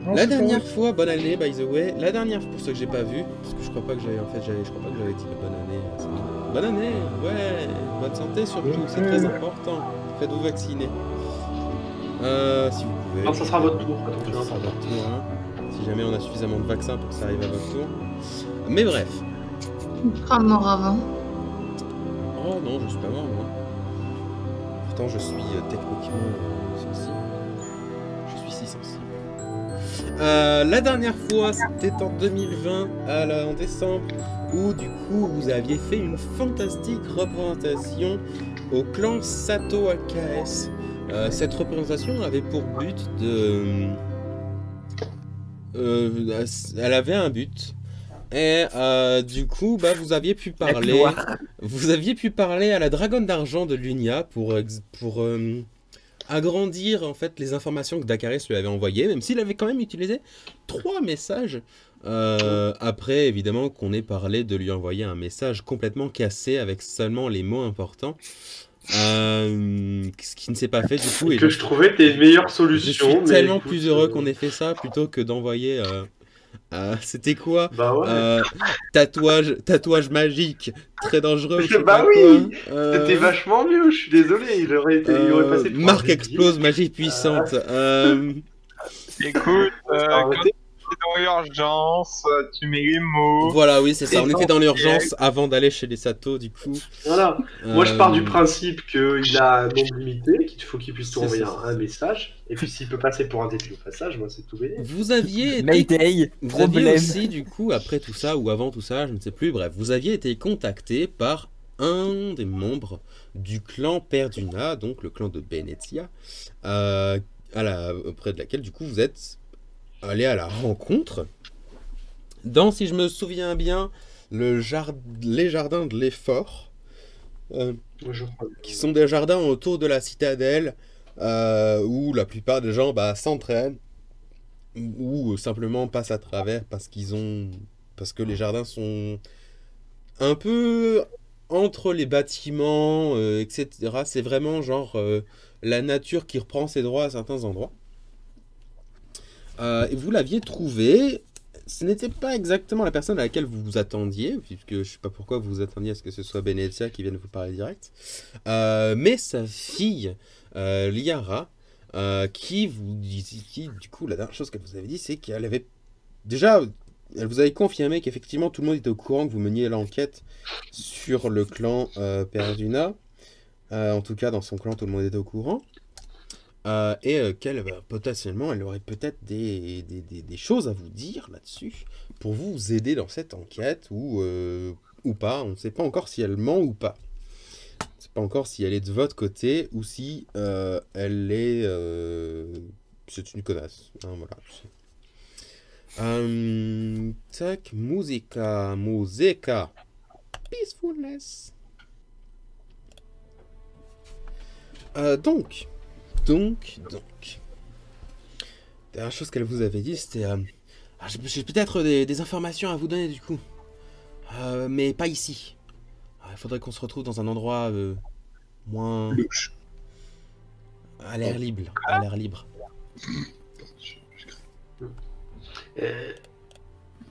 Non, La c'est pas dernière vrai. fois, bonne année by the way, la dernière fois pour ceux que j'ai pas vu, parce que je crois pas que j'avais je crois pas que j'avais dit bonne année. Bonne année, ouais, bonne santé surtout, c'est très important. Faites-vous vacciner. Si vous pouvez. Non, ça sera votre évidemment. tour, attention, Ça sera important. votre tour, hein. Si jamais on a suffisamment de vaccins pour que ça arrive à votre tour. Mais bref. Tu seras mort avant. Oh non, je suis pas mort moi. Pourtant je suis techniquement sensible. Je suis si sensible. La dernière fois, c'était en 2020, en décembre, où du coup vous aviez fait une fantastique représentation au clan Sato AKS. Cette représentation avait pour but de... elle avait un but. Et du coup, bah, vous aviez pu parler à la dragonne d'argent de Lunia pour agrandir en fait les informations que Dakaris lui avait envoyées, même s'il avait quand même utilisé 3 messages. Après, évidemment, qu'on ait parlé de lui envoyer un message complètement cassé avec seulement les mots importants. Ce qui ne s'est pas fait du coup. Et que je trouvais tes meilleures Je solutions. suis mais tellement écoute, plus heureux qu'on ait fait ça plutôt que d'envoyer. C'était quoi? Bah ouais. Tatouage magique, très dangereux. Je sais Bah pas oui, quoi. c'était vachement mieux, je suis désolé, il aurait passé pour un Marque débile. explose, magie puissante. Écoute, Ça aurait quand été- t'es dans l'urgence, tu mets les mots. Voilà, oui, c'est ça. On était dans Essentiel. l'urgence avant d'aller chez les Sato, du coup. Voilà. Moi, je pars du Euh, principe qu'il a un nombre limité, qu'il faut qu'il puisse C'est t'envoyer ça. un message. Et puis, s'il peut passer pour un débile au passage, moi, c'est tout béné. Vous aviez été... Mayday, Vous aviez problème. aussi, du coup, après tout ça, ou avant tout ça, je ne sais plus, bref, vous aviez été contacté par un des membres du clan Perduna, donc le clan de Benezia, auprès de laquelle, du coup, vous êtes allé à la rencontre dans, si je me souviens bien, les jardins de l'effort, Moi, je crois. qui sont des jardins autour de la citadelle, où la plupart des gens s'entraînent, ou simplement passent à travers parce que les jardins sont un peu entre les bâtiments, etc. C'est vraiment genre la nature qui reprend ses droits à certains endroits. Et vous l'aviez trouvé. Ce n'était pas exactement la personne à laquelle vous vous attendiez, puisque je sais pas pourquoi vous vous attendiez à ce que ce soit Benezia qui vienne vous parler direct. Mais sa fille, Liara, qui du coup, la dernière chose qu'elle vous avait dit, c'est qu'elle avait déjà, elle vous avait confirmé qu'effectivement tout le monde était au courant que vous meniez l'enquête sur le clan Perduna. En tout cas, dans son clan, tout le monde était au courant. Qu'elle, potentiellement, elle aurait peut-être des choses à vous dire là-dessus pour vous aider dans cette enquête ou pas. On ne sait pas encore si elle ment ou pas. On ne sait pas encore si elle est de votre côté ou si elle est... c'est une connasse. Hein, voilà. Tac, musica. Peacefulness. Donc. La dernière chose qu'elle vous avait dit, c'était... j'ai peut-être des informations à vous donner, du coup. Mais pas ici. Il faudrait qu'on se retrouve dans un endroit moins... Louche. À l'air libre. À l'air libre.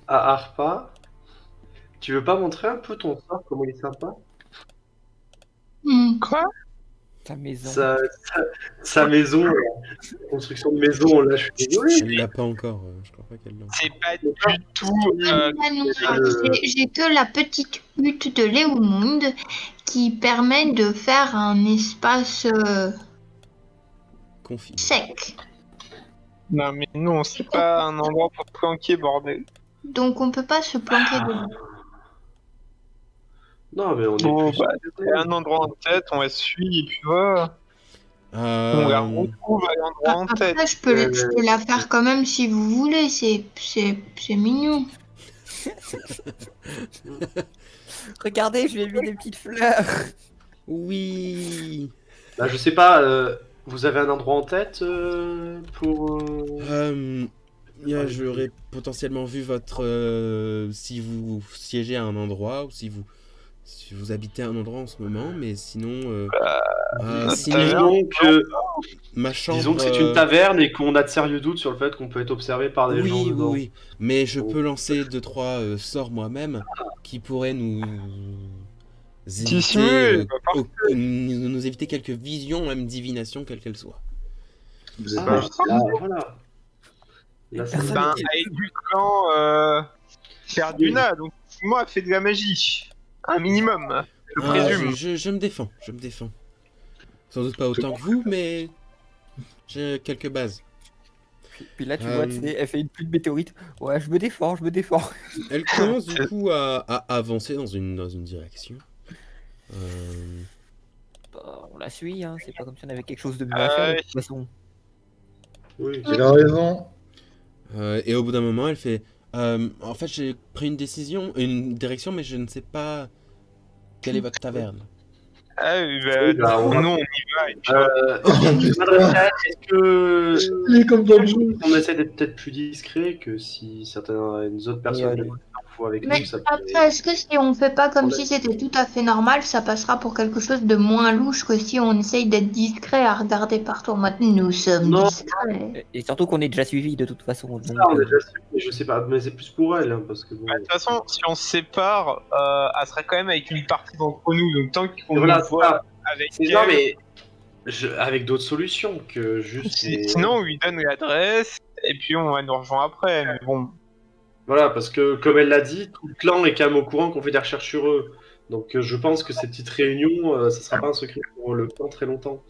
À Arpa, tu veux pas montrer un peu ton sort, comment il est sympa? Quoi? Ta maison. Sa maison, la construction de maison, là, je suis désolé. Elle l'a pas encore. Je crois pas qu'elle l'a. C'est pas du tout. Ah non, j'ai que la petite hutte de Léomund qui permet de faire un espace Confiné. sec. Non, mais non, c'est pas un endroit pour te planquer, bordel. Donc on peut pas se planquer dedans. Non, mais on est Bon, plus... bah, il y a un endroit en tête, on la suit, et puis voilà. On la retrouve à l'endroit en tête. Après, je peux la faire quand même si vous voulez. C'est mignon. Regardez, je lui ai mis des petites fleurs. Oui. Bah, je sais pas, vous avez un endroit en tête pour... J'aurais potentiellement vu votre... si vous siégez à un endroit ou si vous habitez à un endroit en ce moment, mais sinon... Disons que, ma chambre... disons que c'est une taverne et qu'on a de sérieux doutes sur le fait qu'on peut être observé par des gens dedans. Oui, mais je peux lancer 2-3 sorts moi-même qui pourraient nous éviter, nous éviter quelques visions, même divination, quelle qu'elle soit. Là, voilà. Là, ça Ben, avec du clan Carduna, donc moi, fait de la magie. Un minimum, je présume. Je me défends, Sans doute pas autant que vous, mais j'ai quelques bases. Puis là, tu vois, elle fait une pluie de météorites. Ouais, je me défends. Elle commence du coup à avancer dans une direction. Bah, on la suit, hein. C'est pas comme si on avait quelque chose de mieux à faire de toute façon. Oui, Il a raison. Et au bout d'un moment, elle fait... en fait, j'ai pris une direction, mais je ne sais pas quelle est votre taverne. Ah oui, non, on y va. est-ce que Il est comme dans le jeu. on essaie d'être peut-être plus discret que si certaines autres personnes viennent avec Mais nous, ça après, pourrait... est-ce que si on fait pas comme si c'était tout à fait normal, ça passera pour quelque chose de moins louche que si on essaye d'être discret à regarder partout en mode nous sommes Non. discrets. Et surtout qu'on est déjà suivi de toute façon. Donc, Ça, on est déjà sûr, mais je sais pas, mais c'est plus pour elle, hein, parce que bon... De toute façon, si on se sépare, elle serait quand même avec une partie d'entre nous, donc tant qu'on Voilà, nous voit avec c'est elle, ça, mais avec d'autres solutions que juste... sinon on lui donne l'adresse, et puis on va nous rejoindre après, mais bon. Voilà, parce que comme elle l'a dit, tout le clan est quand même au courant qu'on fait des recherches sur eux. Donc je pense que ces petites réunions, ça sera pas un secret pour le clan très longtemps.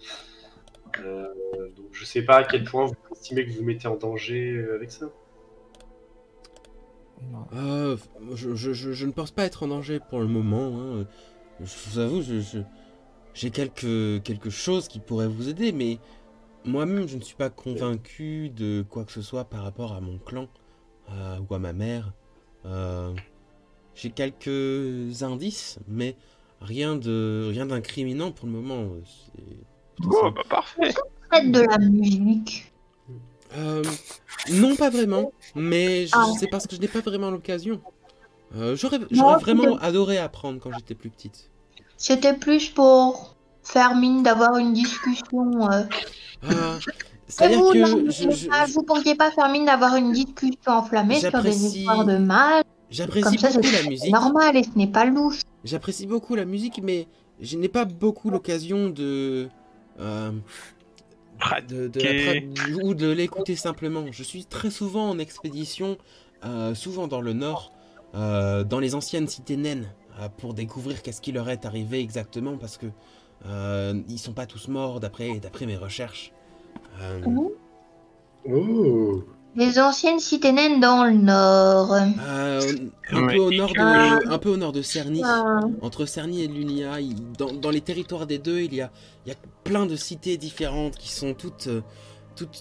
Donc je sais pas à quel point vous estimez que vous mettez en danger avec ça. Je ne pense pas être en danger pour le moment. Hein. Je vous avoue, j'ai quelque chose qui pourrait vous aider, mais moi-même, je ne suis pas convaincu de quoi que ce soit par rapport à mon clan ou à ma mère. J'ai quelques indices, mais rien d'incriminant pour le moment. Oh, bah parfait. Faites de la musique. Non, pas vraiment, mais c'est parce que je n'ai pas vraiment l'occasion. J'aurais Moi, vraiment adoré apprendre quand j'étais plus petite. C'était plus pour faire mine d'avoir une discussion. C'est-à-dire vous, que vous pourriez pas faire mine d'avoir une discussion enflammée sur des histoires de mal. J'apprécie beaucoup la musique. C'est normal et ce n'est pas louche. J'apprécie beaucoup la musique, mais je n'ai pas beaucoup l'occasion ou de l'écouter simplement. Je suis très souvent en expédition, souvent dans le nord, dans les anciennes cités naines, pour découvrir qu'est-ce qui leur est arrivé exactement, parce que ils sont pas tous morts d'après mes recherches. Oh. Les anciennes cités naines dans le nord. Un peu au nord de Cerny. Entre Cerny et Lunia, dans les territoires des deux, il y a plein de cités différentes qui sont toutes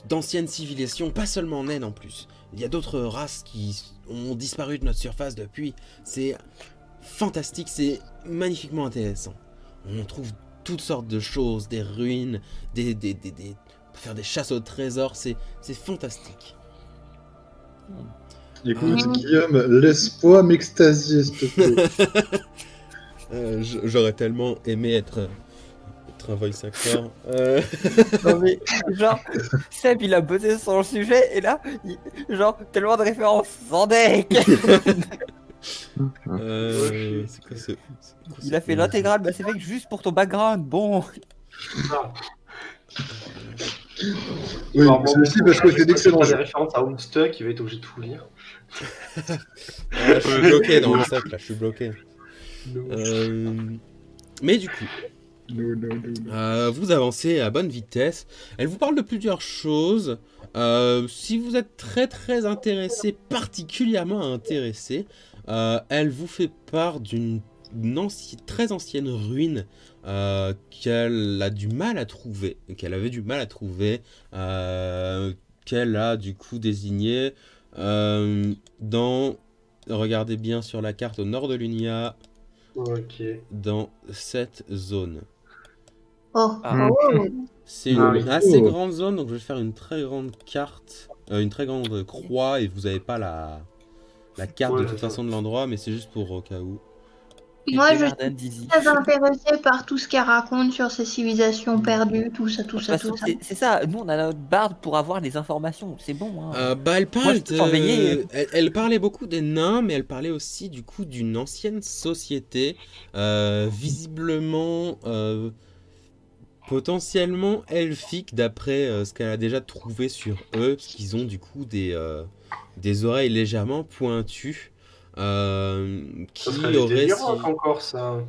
d'anciennes civilisations, pas seulement naines en plus. Il y a d'autres races qui ont disparu de notre surface depuis. C'est fantastique, c'est magnifiquement intéressant. On trouve toutes sortes de choses, des ruines, faire des chasses au trésor, c'est fantastique. Écoute, Guillaume, laisse-moi m'extasier, s'il te plaît. J'aurais tellement aimé être un voice actor. Non mais, genre, Seb il a bossé sur le sujet et là, genre, tellement de références sans deck. C'est quoi ce... Il a fait l'intégrale, bah c'est fait que juste pour ton background, bon. Oui, c'est aussi parce que c'est d'excellents des jeux. références à Homestuck, il va être obligé de tout lire. Je suis bloqué dans le sac là, je suis bloqué. Mais du coup, vous avancez à bonne vitesse. Elle vous parle de plusieurs choses. Si vous êtes très intéressé, particulièrement intéressé, elle vous fait part d'une très ancienne ruine qu'elle a du mal à trouver, qu'elle avait du mal à trouver, qu'elle a du coup désigné regardez bien sur la carte au nord de Lunia, dans cette zone. C'est une assez grande zone, donc je vais faire une très grande carte, une très grande croix, et vous n'avez pas la carte de toute façon de l'endroit, mais c'est juste pour au cas où. Moi, je Bernard suis Dizzy. très intéressée par tout ce qu'elle raconte sur ces civilisations perdues, tout ça, tout De toute ça, façon, tout ça. c'est ça. Nous, on a notre barde pour avoir les informations. C'est bon. Hein. Bah, elle Moi, parle je peux surveiller. elle parlait beaucoup des nains, mais elle parlait aussi du coup d'une ancienne société, visiblement, potentiellement elfique, d'après ce qu'elle a déjà trouvé sur eux, parce qu'ils ont du coup des oreilles légèrement pointues, Ça qui serait des aurait délirants si... encore, ça.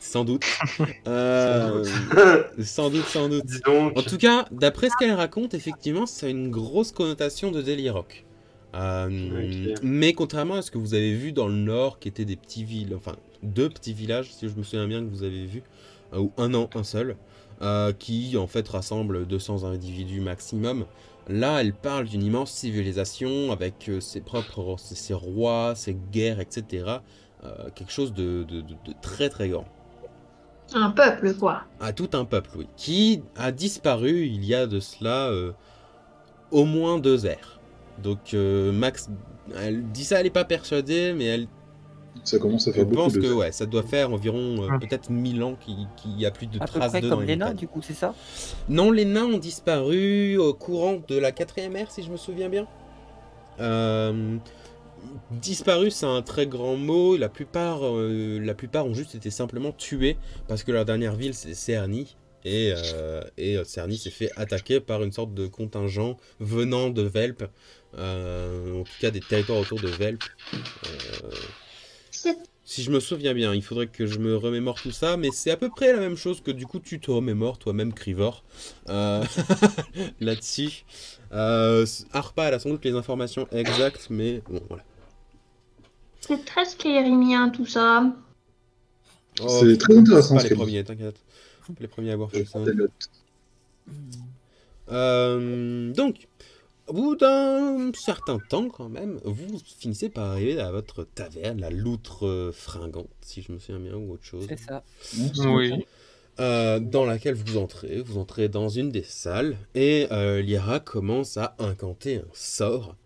sans doute. Sans doute, sans doute. Dis donc. En tout cas, d'après ce qu'elle raconte, effectivement, ça a une grosse connotation de délire rock. Ok. Mais contrairement à ce que vous avez vu dans le nord, qui étaient des petits villages, enfin 2 petits villages, si je me souviens bien que vous avez vu, ou un seul, qui en fait rassemble 200 individus maximum. Là, elle parle d'une immense civilisation avec ses rois, ses guerres, etc. Quelque chose de très très grand. Un peuple, quoi. À tout un peuple, oui, qui a disparu il y a de cela au moins 2 ères. Donc Max, elle dit ça, elle n'est pas persuadée, mais elle Ça commence à faire beaucoup pense de... que ouais, ça doit faire environ peut-être 1000 ans qu'il n'y a plus de À peu traces près d'eux dans comme les les nains, montagnes. du coup, c'est ça? Non, les nains ont disparu au courant de la 4e ère, si je me souviens bien. Disparu, c'est un très grand mot. La plupart ont juste été simplement tués parce que leur dernière ville, c'est Cerny. Et Cerny s'est fait attaquer par une sorte de contingent venant de Velp. En tout cas, des territoires autour de Velp. C'est Si je me souviens bien, il faudrait que je me remémore tout ça, mais c'est à peu près la même chose que du coup tu te remémores toi-même, Crivor, là-dessus. Arpa, elle a sans doute les informations exactes, mais bon, voilà. c'est très skyrimien, tout ça. C'est très intéressant, Pas ce les qu'elle premiers, t'inquiète. Pas les premiers à avoir fait ça. Des notes. Donc, au bout d'un certain temps quand même, vous finissez par arriver à votre taverne, la Loutre Fringante, si je me souviens bien, ou autre chose. C'est ça. Oui. Dans laquelle vous entrez dans une des salles, et Lyra commence à incanter un sort,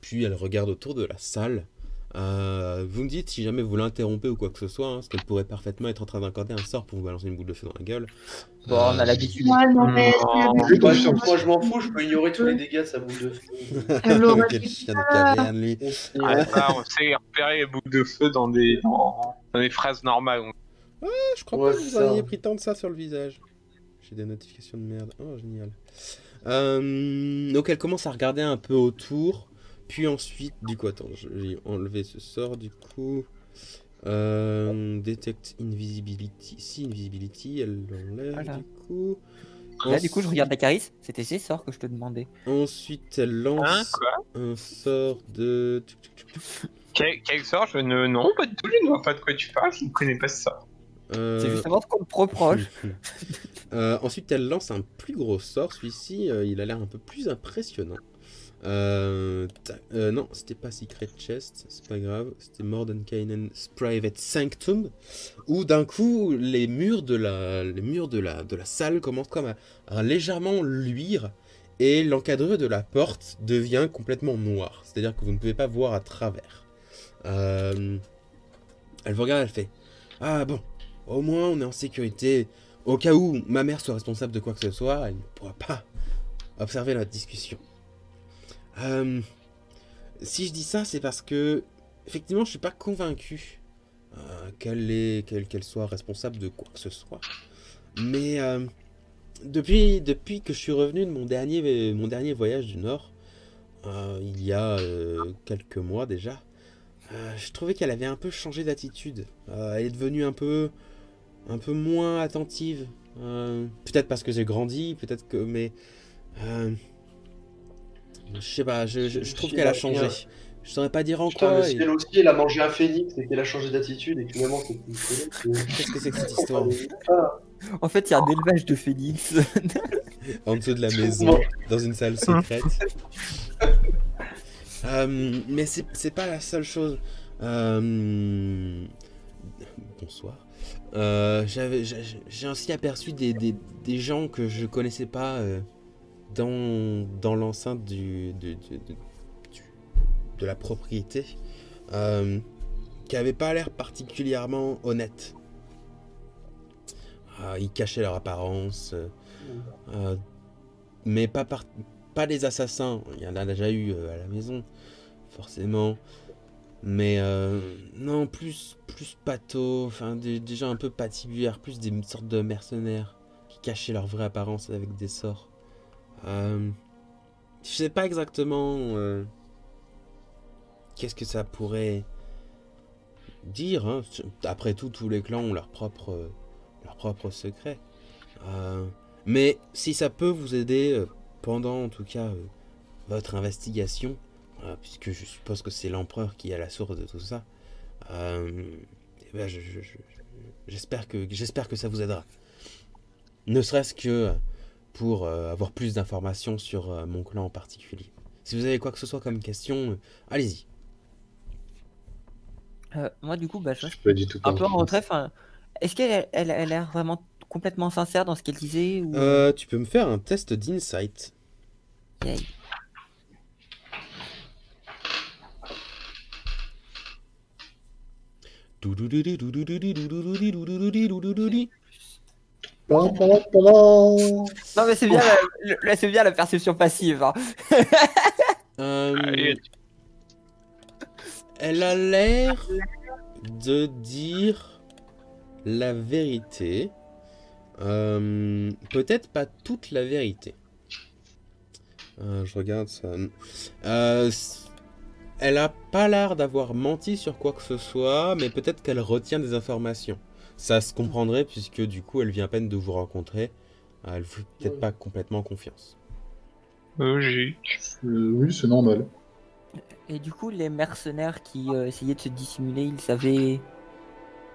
puis elle regarde autour de la salle. Vous me dites si jamais vous l'interrompez ou quoi que ce soit, hein, parce qu'elle pourrait parfaitement être en train d'incanter un sort pour vous balancer une boule de feu dans la gueule. Bon, on a l'habitude. Ouais, non, mais Moi, je m'en fous, je peux ignorer tous les dégâts de sa boule de feu. Elle l'aurait Quel dit chien de caverne, lui. Ah, ça, on sait repérer les boucles de feu dans des phrases normales. Je crois Ouais, pas que vous c'est ça. ayez pris tant de ça sur le visage. J'ai des notifications de merde. Oh, génial. Donc elle commence à regarder un peu autour. Puis ensuite, du coup, attends, j'ai enlevé ce sort, du coup. Detect Invisibility. Si, Invisibility, elle l'enlève, Voilà. du coup. Là, du coup, je regarde la Caris. C'était ses sorts que je te demandais. Ensuite, elle lance Hein, quoi un sort de... Quel sort Non, pas du tout, je ne vois pas de quoi tu parles, je ne connais pas ça. C'est justement ce qu'on te reproche. Ensuite, elle lance un plus gros sort. Celui-ci, il a l'air un peu plus impressionnant. Non, c'était pas Secret Chest, c'est pas grave. C'était Mordenkainen's Private Sanctum, où d'un coup, les murs de la salle commencent comme à légèrement luire, et l'encadreur de la porte devient complètement noir. C'est-à-dire que vous ne pouvez pas voir à travers. Elle vous regarde, elle fait: ah bon, au moins on est en sécurité. Au cas où ma mère soit responsable de quoi que ce soit, elle ne pourra pas observer notre discussion. Si je dis ça, c'est parce que, effectivement, je suis pas convaincu qu'elle soit responsable de quoi que ce soit. Mais depuis que je suis revenu de mon dernier voyage du Nord, il y a quelques mois déjà, je trouvais qu'elle avait un peu changé d'attitude. Elle est devenue un peu moins attentive. Peut-être parce que j'ai grandi, peut-être que... Mais... je sais pas, je trouve qu'elle a changé. Je saurais pas dire en Putain, quoi. le ciel aussi, elle a mangé un phénix et qu'elle a changé d'attitude et que finalement c'est une squelette. Qu'est-ce que c'est que cette histoire? En fait, il y a un élevage de phénix. En dessous de la maison, dans une salle secrète. Mais c'est pas la seule chose. Bonsoir. J'ai ainsi aperçu des gens que je connaissais pas dans l'enceinte de la propriété. qui n'avaient pas l'air particulièrement honnêtes. Ils cachaient leur apparence, mais pas des assassins. Il y en a déjà eu à la maison, forcément. Mais non, plus pato, enfin des gens un peu patibulaires, plus des sortes de mercenaires qui cachaient leur vraie apparence avec des sorts. Je sais pas exactement qu'est-ce que ça pourrait dire, hein. Après tout, tous les clans ont leur propre secret. Mais si ça peut vous aider pendant, en tout cas, votre investigation, puisque je suppose que c'est l'empereur qui est à la source de tout ça, eh ben j'espère que ça vous aidera. Ne serait-ce que pour avoir plus d'informations sur mon clan en particulier. Si vous avez quoi que ce soit comme question, allez-y. Moi, du coup, je suis pas du tout un peu en confiant. retrait. Est-ce qu'elle a l'air vraiment complètement sincère dans ce qu'elle disait ou... Tu peux me faire un test d'insight. Yay. Non, mais c'est bien, c'est bien la perception passive. Hein. Allez. Elle a l'air de dire la vérité. Peut-être pas toute la vérité. Je regarde ça. Elle a pas l'air d'avoir menti sur quoi que ce soit, mais peut-être qu'elle retient des informations. Ça se comprendrait puisque du coup elle vient à peine de vous rencontrer. Elle vous fait peut-être pas complètement confiance. Logique. Oui, c'est normal. Et du coup, les mercenaires qui essayaient de se dissimuler, ils avaient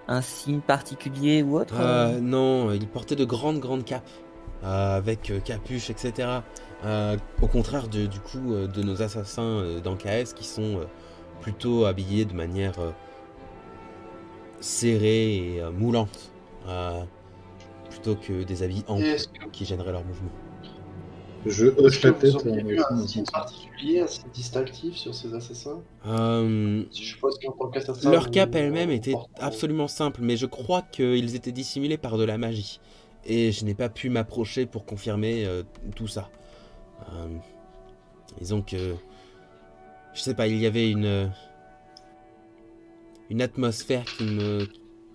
un signe particulier ou autre Non, ils portaient de grandes capes. Avec capuche, etc. Au contraire du coup de nos assassins dans KS qui sont plutôt habillés de manière serrée et moulante. Plutôt que des habits amples qui gêneraient leur mouvement. Je hoche la tête. Vous auriez vu un signe particulier, un signe distinctif sur ces assassins? Je suppose qu'en tant qu'assassin... Leur cape elle-même était absolument simple, mais je crois qu'ils étaient dissimulés par de la magie. Et je n'ai pas pu m'approcher pour confirmer tout ça. Disons que... Je sais pas, il y avait une atmosphère qui ne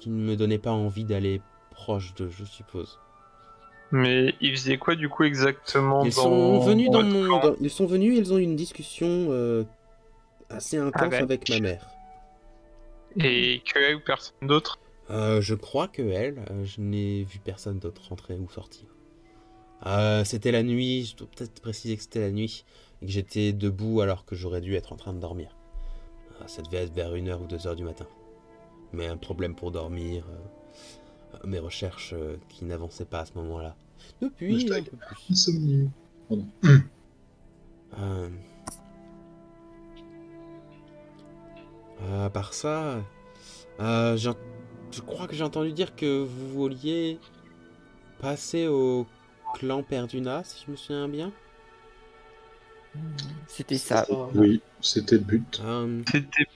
me donnait pas envie d'aller proche d'eux, je suppose. Mais ils faisaient quoi du coup exactement? Ils sont venus votre camp ils sont venus, ils ont eu une discussion assez intense avec ma mère. Et que elle ou personne d'autre? Je crois que elle, je n'ai vu personne d'autre rentrer ou sortir. C'était la nuit, je dois peut-être préciser que c'était la nuit, et que j'étais debout alors que j'aurais dû être en train de dormir. Ça devait être vers 1h ou 2h du matin. Mais un problème pour dormir, mes recherches qui n'avançaient pas à ce moment-là. Depuis un peu plus. Insomnie. Pardon. À part ça, je crois que j'ai entendu dire que vous vouliez passer au clan Perduna, si je me souviens bien. C'était ça. Oui, c'était le but. C'était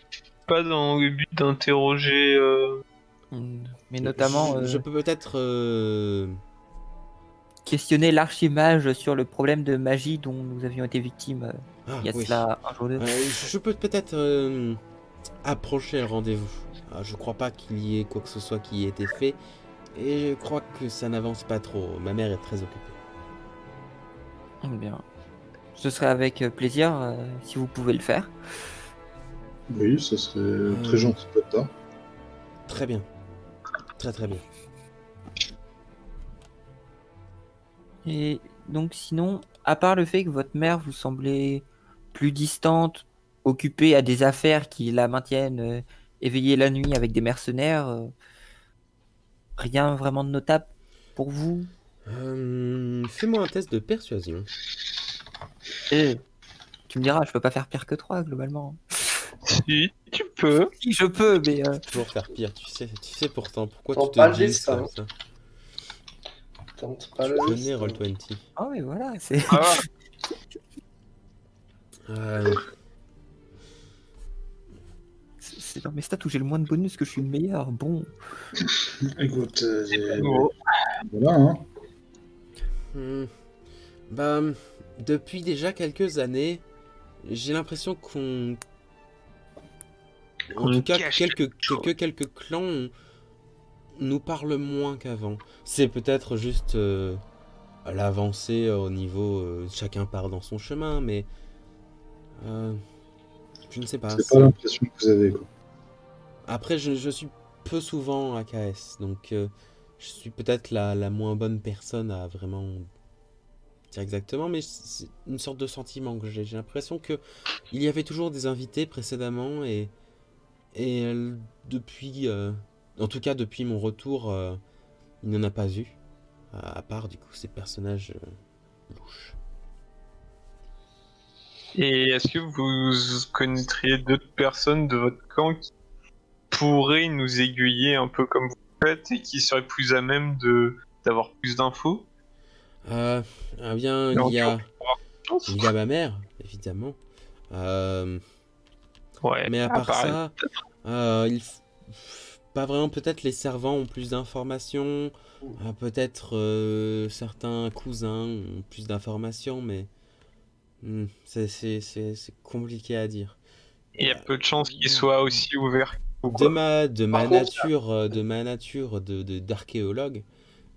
pas dans le but d'interroger... Mais notamment Je peux peut-être... questionner l'archimage sur le problème de magie dont nous avions été victimes il y a cela un jour ou deux. Je peux peut-être approcher le rendez-vous. Je crois pas qu'il y ait quoi que ce soit qui ait été fait. Et je crois que ça n'avance pas trop. Ma mère est très occupée. Bien. Ce serait avec plaisir si vous pouvez le faire. Oui, ce serait très gentil de ta part. Très bien. Très bien. Et donc sinon, à part le fait que votre mère vous semblait plus distante, occupée à des affaires qui la maintiennent éveillée la nuit avec des mercenaires, rien vraiment de notable pour vous? Fais-moi un test de persuasion. Et tu me diras, je peux pas faire pire que 3 globalement. Si, tu peux. Si, je peux, mais... Toujours faire pire, tu sais pourtant. Pourquoi Tente tu pas te le dis destin, comme hein. ça? Tente pas Je le connais destin. Roll20. Ah oui, voilà, c'est... Ah, c'est dans mes stats où j'ai le moins de bonus que je suis le meilleur. Bon. Écoute, nouveau. voilà, hein. Bah, depuis déjà quelques années, j'ai l'impression qu'on... En Qu'on tout cas, cache quelques clans nous parlent moins qu'avant. C'est peut-être juste l'avancée au niveau... chacun part dans son chemin, mais... je ne sais pas. C'est pas l'impression que vous avez, quoi. Après, je suis peu souvent à KS, donc je suis peut-être la moins bonne personne à vraiment dire exactement, mais c'est une sorte de sentiment que j'ai. J'ai l'impression que il y avait toujours des invités précédemment et depuis, en tout cas depuis mon retour, il n'y en a pas eu, à part du coup ces personnages louches. Et est-ce que vous connaîtriez d'autres personnes de votre clan qui pourraient nous aiguiller un peu comme vous faites et qui seraient plus à même d'avoir plus d'infos? Ah bien, Non, il y a tu ma mère, évidemment. Ouais, Mais à part pareil. ça, pas vraiment. Peut-être les servants ont plus d'informations, peut-être certains cousins ont plus d'informations, mais c'est compliqué à dire. Il y a peu de chances qu'il soit aussi ouvert. De ma Par contre, nature d'archéologue,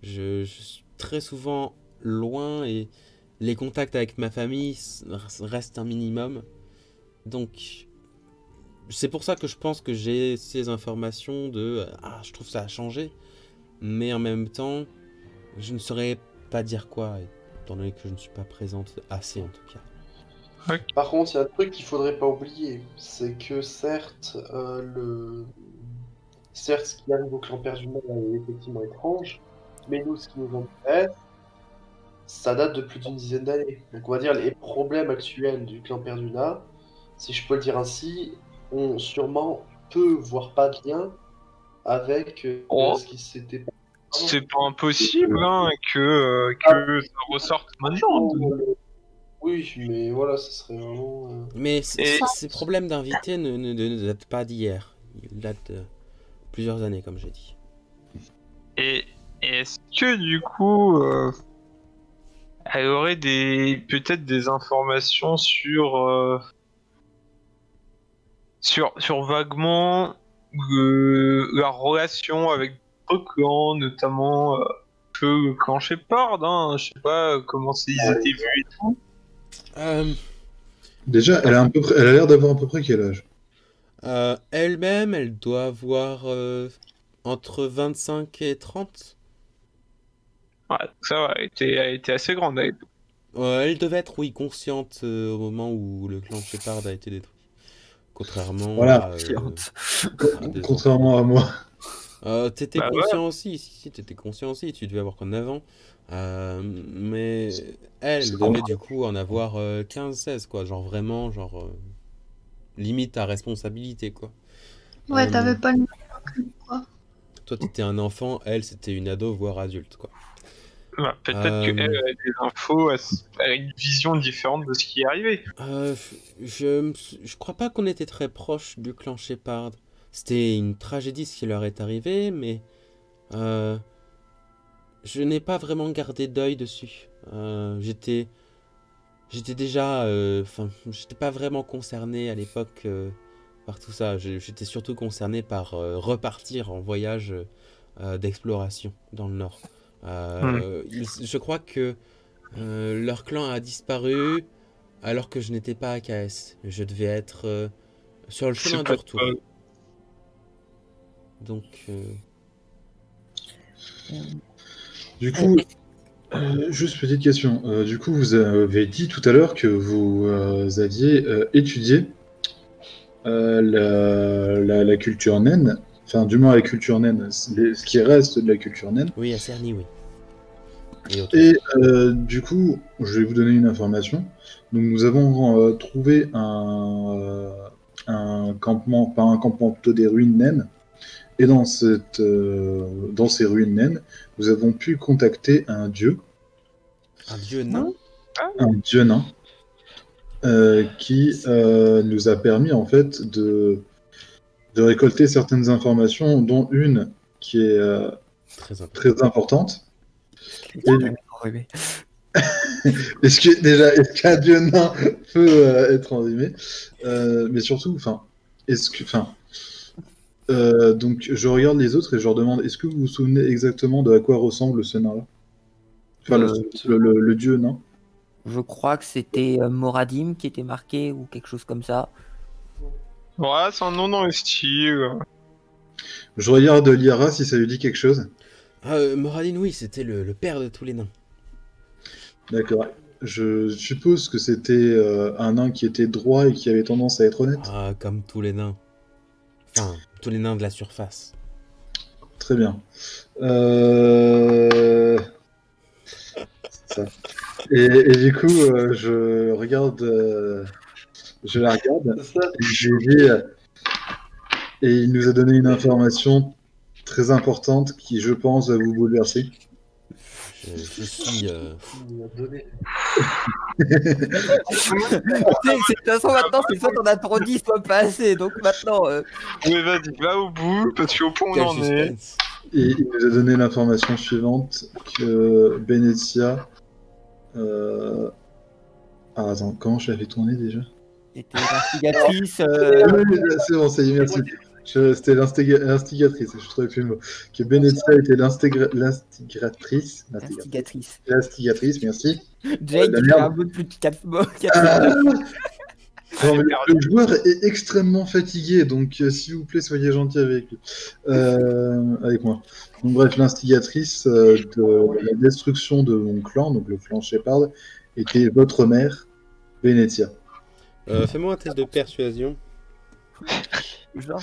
je suis très souvent loin et les contacts avec ma famille restent un minimum. Donc c'est pour ça que je pense que j'ai ces informations de je trouve ça a changé, mais en même temps je ne saurais pas dire quoi étant donné que je ne suis pas présente assez en tout cas. Par contre, il y a un truc qu'il faudrait pas oublier, c'est que certes, certes, ce qui arrive au clan Persuma est effectivement étrange, mais nous, ce qui nous intéresse, ça date de plus d'une dizaine d'années. Donc on va dire les problèmes actuels du clan Persuma, si je peux le dire ainsi, ont sûrement peu, voire pas de lien avec Oh. ce qui s'était passé. C'est pas impossible hein, que ça ressorte maintenant. Oui, mais voilà, ce serait vraiment... Mais Et- ces problèmes d'invités ne datent pas d'hier, ils datent de plusieurs années comme j'ai dit. Et est-ce que du coup, elle aurait peut-être des informations sur vaguement la relation avec d'autres clans, notamment le clan Shepard, hein, je sais pas comment ils étaient vus et tout. Déjà, elle a l'air d'avoir à peu près quel âge? Elle-même, elle doit avoir entre 25 et 30. Ouais, ça va, elle était assez grande. Elle devait être, oui, consciente au moment où le clan Shepard a été détruit. Contrairement Voilà. à des Contrairement à moi. t'étais Bah conscient aussi, si, t'étais conscient aussi, tu devais avoir qu'en avant. Mais elle devait du coup en avoir 15-16, quoi. Genre vraiment, limite à responsabilité, quoi. Ouais, t'avais pas le quoi. Toi, t'étais un enfant, elle, c'était une ado, voire adulte, quoi. Bah, peut-être qu'elle a des infos, elle a une vision différente de ce qui est arrivé. Je crois pas qu'on était très proche du clan Shepard. C'était une tragédie ce qui leur est arrivé, mais je n'ai pas vraiment gardé d'œil dessus. J'étais déjà, enfin, j'étais pas vraiment concerné à l'époque par tout ça. J'étais surtout concerné par repartir en voyage d'exploration dans le nord. Je crois que leur clan a disparu alors que je n'étais pas à KS. Je devais être sur le chemin du retour. Donc, Du coup, juste petite question. Du coup, vous avez dit tout à l'heure que vous aviez étudié la culture naine, enfin du moins la culture naine, ce qui reste de la culture naine. oui, à Cerny, oui. Et du coup, je vais vous donner une information. Donc, nous avons trouvé un campement, pas un campement, plutôt des ruines naines. Et dans ces ruines naines, nous avons pu contacter un dieu. Un dieu nain? Un dieu nain. Qui nous a permis en fait de de récolter certaines informations, dont une qui est Très important. très importante. Enrhumé. Est-ce qu'un dieu nain peut être enrhumé? Mais surtout, enfin, donc je regarde les autres et je leur demande, est-ce que vous vous souvenez exactement de à quoi ressemble ce nain-là? Enfin, le dieu nain. Je crois que c'était Moradim qui était marqué ou quelque chose comme ça. Ouais, c'est un nom dans le style. Je regarde Liara si ça lui dit quelque chose. Moradin, oui, c'était le père de tous les nains. D'accord. Je suppose que c'était un nain qui était droit et qui avait tendance à être honnête. Ah, comme tous les nains. Enfin, tous les nains de la surface. Très bien. C'est ça. Et du coup, je regarde, je la regarde. Et je lui dis, et il nous a donné une information très importante qui, je pense, va vous bouleverser. Je suis... Il m'a donné. De toute façon, maintenant, c'est soit on a trop dit, soit pas assez. Donc maintenant, Mais vas-y, va au bout, parce qu'au point où quel on en est. suspense. Et il nous a donné l'information suivante que Benezia... Ah, attends, comment je l'avais tourné déjà? c'était l'instigatrice. Oui, c'est bon, ça y est, merci. C'était l'instigatrice, je trouvais plus le mot. Que Benezia était l'instigatrice. Instigatrice. L'instigatrice, merci. Jake, la qui fait merde. un peu plus de 4 mots. Non, mais le joueur est extrêmement fatigué, donc s'il vous plaît, soyez gentil avec lui. Avec moi. Donc, bref, l'instigatrice de la destruction de mon clan, donc le clan Shepard, était votre mère, Benezia. Fais-moi un test de persuasion. Genre,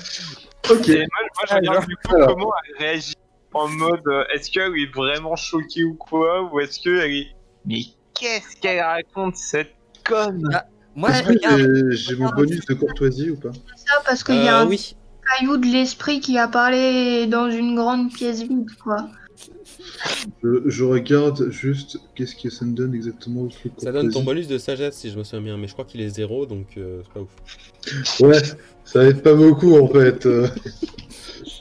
Ok. Et moi, je regarde du coup Alors. comment elle réagit. En mode, est-ce qu'elle est vraiment choquée ou quoi? Ou est-ce qu'elle est. Mais qu'est-ce qu'elle raconte, cette conne? moi, Est-ce regarde, que j'ai mon bonus de courtoisie ou pas? Ça, parce qu'il y a un Oui. caillou de l'esprit qui a parlé dans une grande pièce vide, quoi. Je regarde juste qu'est-ce que ça me donne exactement. Ça donne ton bonus de sagesse si je me souviens bien, mais je crois qu'il est 0, donc c'est pas ouf. Ouais, ça aide pas beaucoup en fait.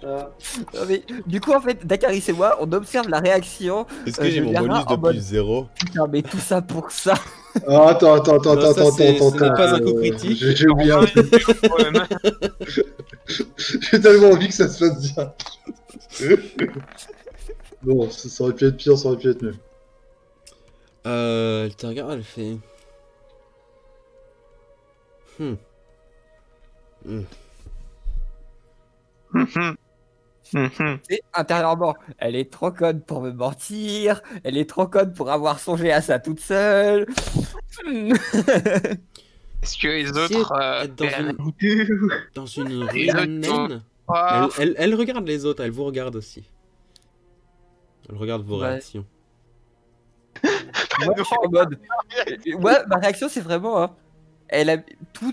Ça. non, mais, du coup, en fait, Dakaris et moi, on observe la réaction. Est-ce que j'ai de mon Lara bonus de en mode, plus 0? Putain, mais tout ça pour ça. Ah, attends, Non, ça, ce n'est pas un coup critique. J'ai oublié un truc. J'ai tellement envie que ça se fasse bien. Bon, ça aurait pu être pire, ça aurait pu être mieux. Elle te regarde, elle fait... Et intérieurement, elle est trop conne pour me mentir. Elle est trop conne pour avoir songé à ça toute seule. Est-ce que les Si autres. être dans une Les autres ruine sont naine. pas- Elle regarde les autres, elle vous regarde aussi. Elle regarde vos Ouais. réactions. Moi, je suis en mode. Ouais, ma réaction, c'est vraiment. Hein, elle a tout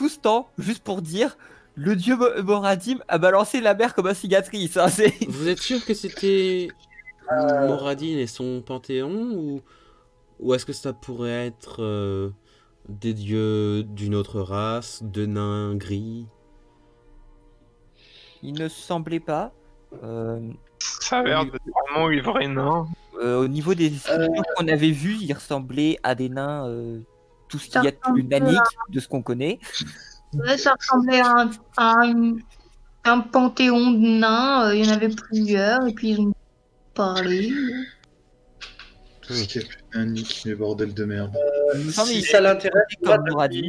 ce temps juste pour dire. Le dieu Moradim a balancé la mer comme instigatrice. Hein, Vous êtes sûr que c'était Moradin et son panthéon ou est-ce que ça pourrait être des dieux d'une autre race, de nains gris? Il ne semblait pas. Ça a l'air d'être vraiment les vrais nains. Au niveau des sculptures qu'on avait vues, il ressemblait à des nains. Tout ce qu'il y a de plus nanique de ce qu'on connaît. Ouais, ça ressemblait à un panthéon de nains. Il y en avait plusieurs, et puis ils ont parlé. Tout ce qui est plus unique, mais bordel de merde. Si ça l'intéresse, moi, comme Moradin.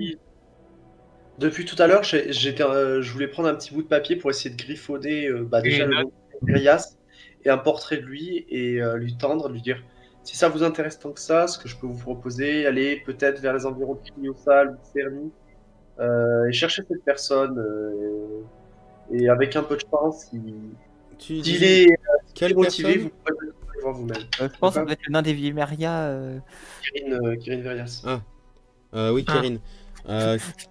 depuis tout à l'heure, je voulais prendre un petit bout de papier pour essayer de griffonner déjà le nom de Rias et un portrait de lui et lui tendre, lui dire si ça vous intéresse tant que ça, ce que je peux vous proposer, allez peut-être vers les environs de Cryosal ou de Cerny et chercher cette personne et avec un peu de chance, Tu s'il dis est quelle motivé, personne? vous pouvez le voir vous-même. Je pense que ça doit être le nain des Villemeria. Kirin Verias. Oui, Kirin.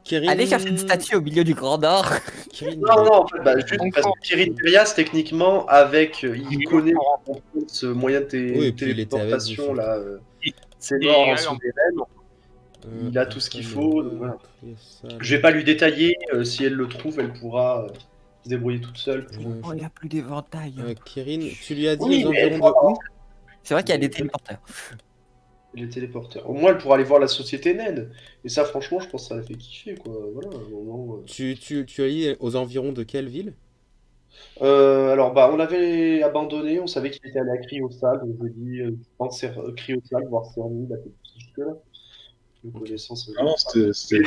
Kirin... Allez chercher une statue au milieu du Grand Nord. Kirin, Non, en fait, juste parce que Kirin Verias, techniquement, il connaît ce moyen de Oui, et puis il était avec téléportation, vous, là. C'est Et mort en alors, dessous des rênes. Il a tout ce qu'il faut, donc voilà. Je vais pas lui détailler, si elle le trouve, elle pourra se débrouiller toute seule. Oh, il a plus d'éventail. Kirin, tu lui as dit Oui, aux mais environs de où? C'est vrai qu'il y a des téléporteurs. Les téléporteurs. Au moins, elle pourra aller voir la société naine. Et ça, franchement, je pense que ça la fait kiffer, quoi. Voilà, à un moment, Tu as dit aux environs de quelle ville? Alors, bah, on l'avait abandonné, on savait qu'il était allé à Cryosal, donc je lui ai dit, je pense Cryosal, voir Cerny, il a fait tout jusque-là. Une connaissance. Non, c'était.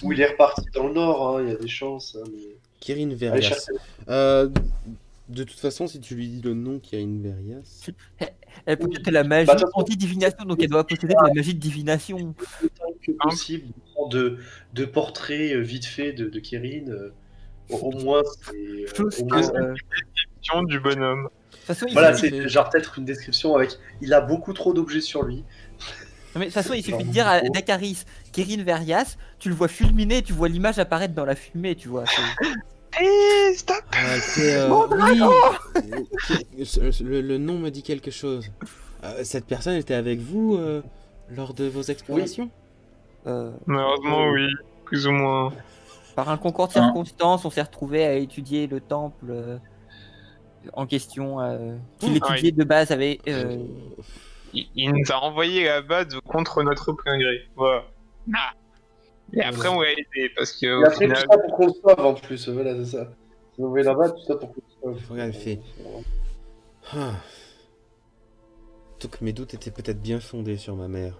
Où il est reparti dans le nord, hein, il y a des chances. Hein, mais... Kirin Allez Verias. chercher. De toute façon, si tu lui dis le nom Kirin Verias... Elle possède la magie Bah, de toute façon- anti-divination, donc elle doit posséder de la magie de divination. Autant que possible, de portraits vite fait de Kirin. Au moins, c'est. Chose au que, moins, Question du bonhomme. de toute façon, il Voilà, suffit- c'est genre peut-être une description avec. Il a beaucoup trop d'objets sur lui. Non, mais de toute façon, il suffit de dire à Dakaris, Kirin Verias, tu le vois fulminer, tu vois l'image apparaître dans la fumée, tu vois. Stop. Le nom me dit quelque chose. Cette personne était avec vous lors de vos explorations? Malheureusement, oui. Plus ou moins. Par un concours de circonstances, on s'est retrouvé à étudier le temple en question, qu'il étudiait de base avec. Il nous a renvoyés là-bas contre notre plein gré. Voilà. Et après, on l'a aidé parce que Il au a fait final. tout ça pour qu'on le sauve en plus. Voilà, c'est ça. Il a envoyé là-bas, tout ça pour qu'on le sauve. Regarde, il fait. Ah. Donc mes doutes étaient peut-être bien fondés sur ma mère.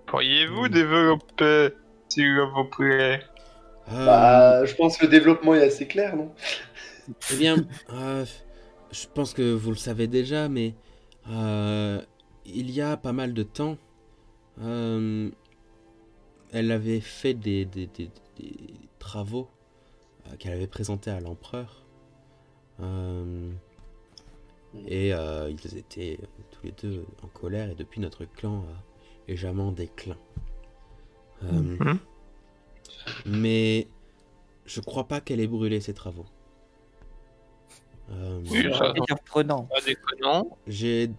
Pourriez-vous développer, s'il vous plaît? Bah, je pense que le développement est assez clair, non? Eh bien, je pense que vous le savez déjà, mais il y a pas mal de temps, elle avait fait des travaux qu'elle avait présentés à l'empereur. Et ils étaient tous les deux en colère, et depuis notre clan a légèrement déclin. Mais je crois pas qu'elle ait brûlé ses travaux. Oui, ça, C'est surprenant. pas déconnant. J'ai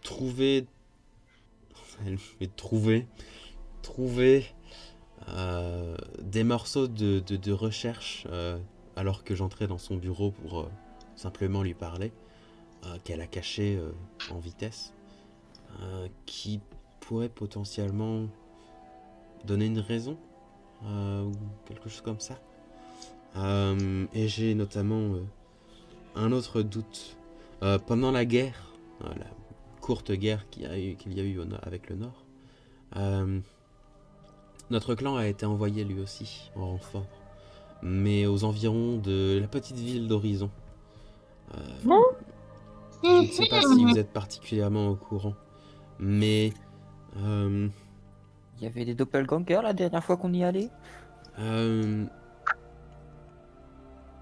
trouvé des morceaux de recherche alors que j'entrais dans son bureau pour simplement lui parler, qu'elle a caché en vitesse, qui pourrait potentiellement donner une raison ou quelque chose comme ça. Et j'ai notamment un autre doute. Pendant la guerre, la courte guerre qu'il y a eu avec le Nord, notre clan a été envoyé lui aussi en renfort, mais aux environs de la petite ville d'Horizon. Je ne sais pas si vous êtes particulièrement au courant, mais Il y avait des doppelgangers la dernière fois qu'on y allait.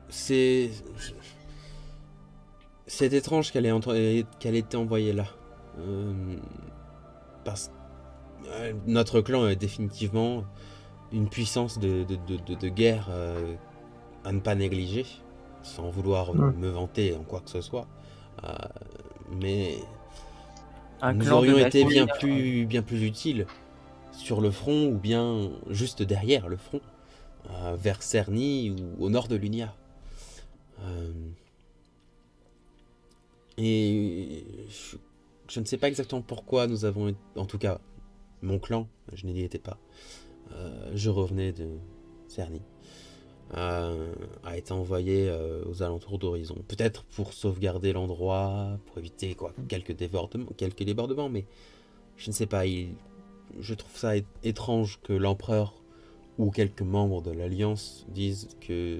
c'est étrange qu'elle ait été envoyée là. Parce que notre clan est définitivement une puissance de guerre à ne pas négliger, sans vouloir me vanter en quoi que ce soit. Mais nous aurions été bien plus utiles sur le front ou bien juste derrière le front, vers Cerny ou au nord de Lunia. Et je ne sais pas exactement pourquoi nous avons... En tout cas, mon clan, je n'y étais pas. Je revenais de Cerny. A été envoyé aux alentours d'Horizon. Peut-être pour sauvegarder l'endroit, pour éviter quelques débordements, mais je ne sais pas. Je trouve ça étrange que l'empereur ou quelques membres de l'Alliance disent que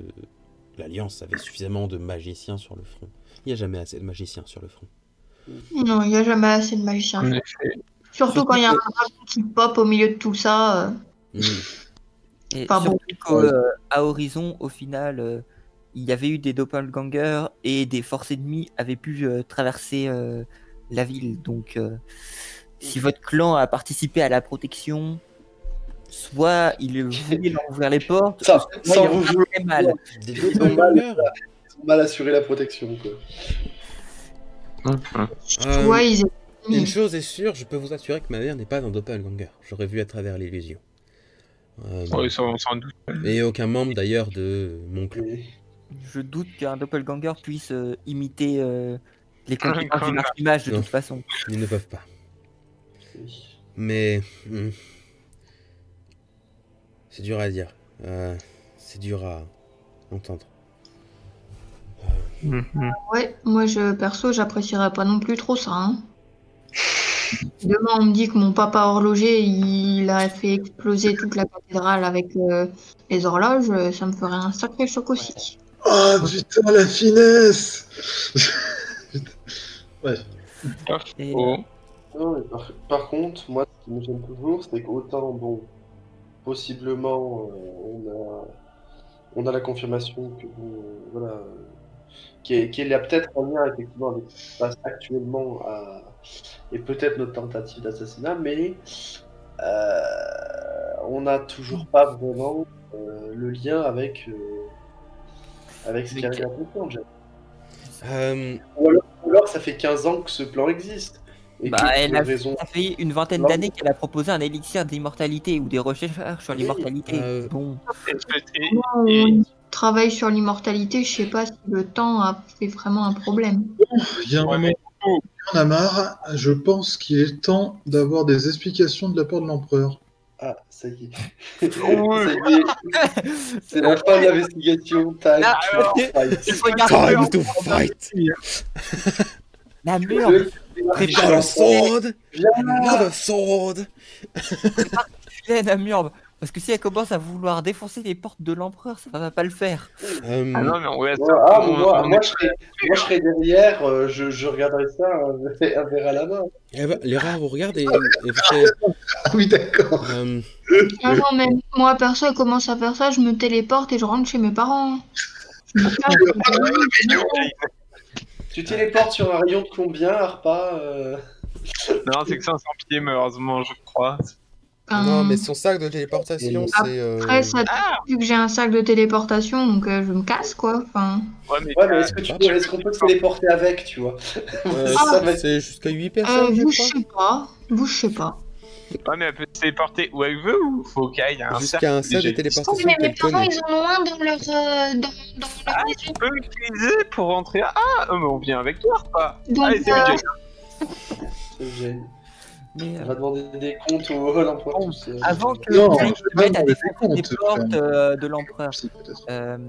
l'Alliance avait suffisamment de magiciens sur le front. Il n'y a jamais assez de magiciens sur le front. Non, il n'y a jamais assez de magiciens. En effet. Surtout quand il y a un dragon qui pop au milieu de tout ça. Et Enfin, bon. surtout qu'à Horizon, au final, il y avait eu des doppelgangers et des forces ennemies avaient pu traverser la ville. Donc, si votre clan a participé à la protection, soit il voulait leur ouvrir les portes, Ça, soit sans il vous leur jouer. fait mal. Des Ils ont doppelgangers. mal assuré la protection, quoi. Ouais, ils Une chose est sûre, je peux vous assurer que ma mère n'est pas un doppelganger. J'aurais vu à travers l'illusion. Ouais, ça, on s'en doute. Et aucun membre d'ailleurs de mon clan. Et- Je doute qu'un doppelganger puisse imiter les compétences Quand- d'une archimage de Non. toute façon. Ils ne peuvent pas. et- Mais c'est dur à dire. C'est dur à entendre. Mhm. Ouais, moi perso, j'apprécierais pas non plus trop ça. Hein. Demain, on me dit que mon papa horloger, il a fait exploser toute la cathédrale avec les horloges, ça me ferait un sacré choc aussi. Ah putain, la finesse. Ouais. Et, Oh. Non, mais par contre, moi, ce qui me gêne toujours, c'est qu'autant, bon, possiblement, on a la confirmation que, bon, voilà, qu'il y a peut-être un lien, effectivement, avec ce qui se passe actuellement et peut-être notre tentative d'assassinat, mais on n'a toujours pas vraiment le lien avec ce qui arrive à comprendre. Ou alors, ça fait 15 ans que ce plan existe. Et bah, que elle pour a, raison... ça fait une vingtaine Non. d'années qu'elle a proposé un élixir d'immortalité ou des recherches sur Oui, l'immortalité. Bon, On travaille sur l'immortalité, je sais pas si le temps a fait vraiment un problème. Il y a un Ouais, moment mais- où on en a marre. Je pense qu'il est temps d'avoir des explications de la part de l'empereur. Ah, ça y est. Ça y est. C'est la fin de l'investigation. Tac. Ah, alors. Fight. il faut regarder Time to fight! la merde. Got a sword! Viens. Another sword! La merde. Parce que si elle commence à vouloir défoncer les portes de l'empereur, ça va pas le faire. Ah non, mais ouais, Ouais, moi, je serais derrière, je regarderais ça, un verre à la main. les rares vous regardent et vous faites, Ah oui, d'accord. Ah non, mais moi perso, elle commence à faire ça, je me téléporte et je rentre chez mes parents. Je me casse. Tu téléportes sur un rayon de combien, Arpa Non, c'est que 500 pieds, malheureusement, je crois. Non, mais son sac de téléportation, c'est. Après, ça, vu que j'ai un sac de téléportation, donc je me casse quoi. Enfin, Ouais, mais, Ouais, mais est-ce qu'on peut se téléporter avec, tu vois Ça va être- c'est jusqu'à 8 personnes, vous, je je crois. sais pas. Vous, je sais pas. ouais, mais elle peut se téléporter où elle veut ou faut qu'il y ait un Jusqu'à un sac de déjà- Oui, téléportation mais mes qu'elle parents, connaît. ils en ont un dans leur, dans Ah, leur tu peux l'utiliser pour rentrer. Ah, mais on vient avec toi, pas. Donc, Allez, c'est budget. c'est génial. Mais, On va demander des comptes au l'emploi tous. avant que Non, vous je se mettent à demande défoncer des les comptes, portes quand de l'empereur, Si, peut-être.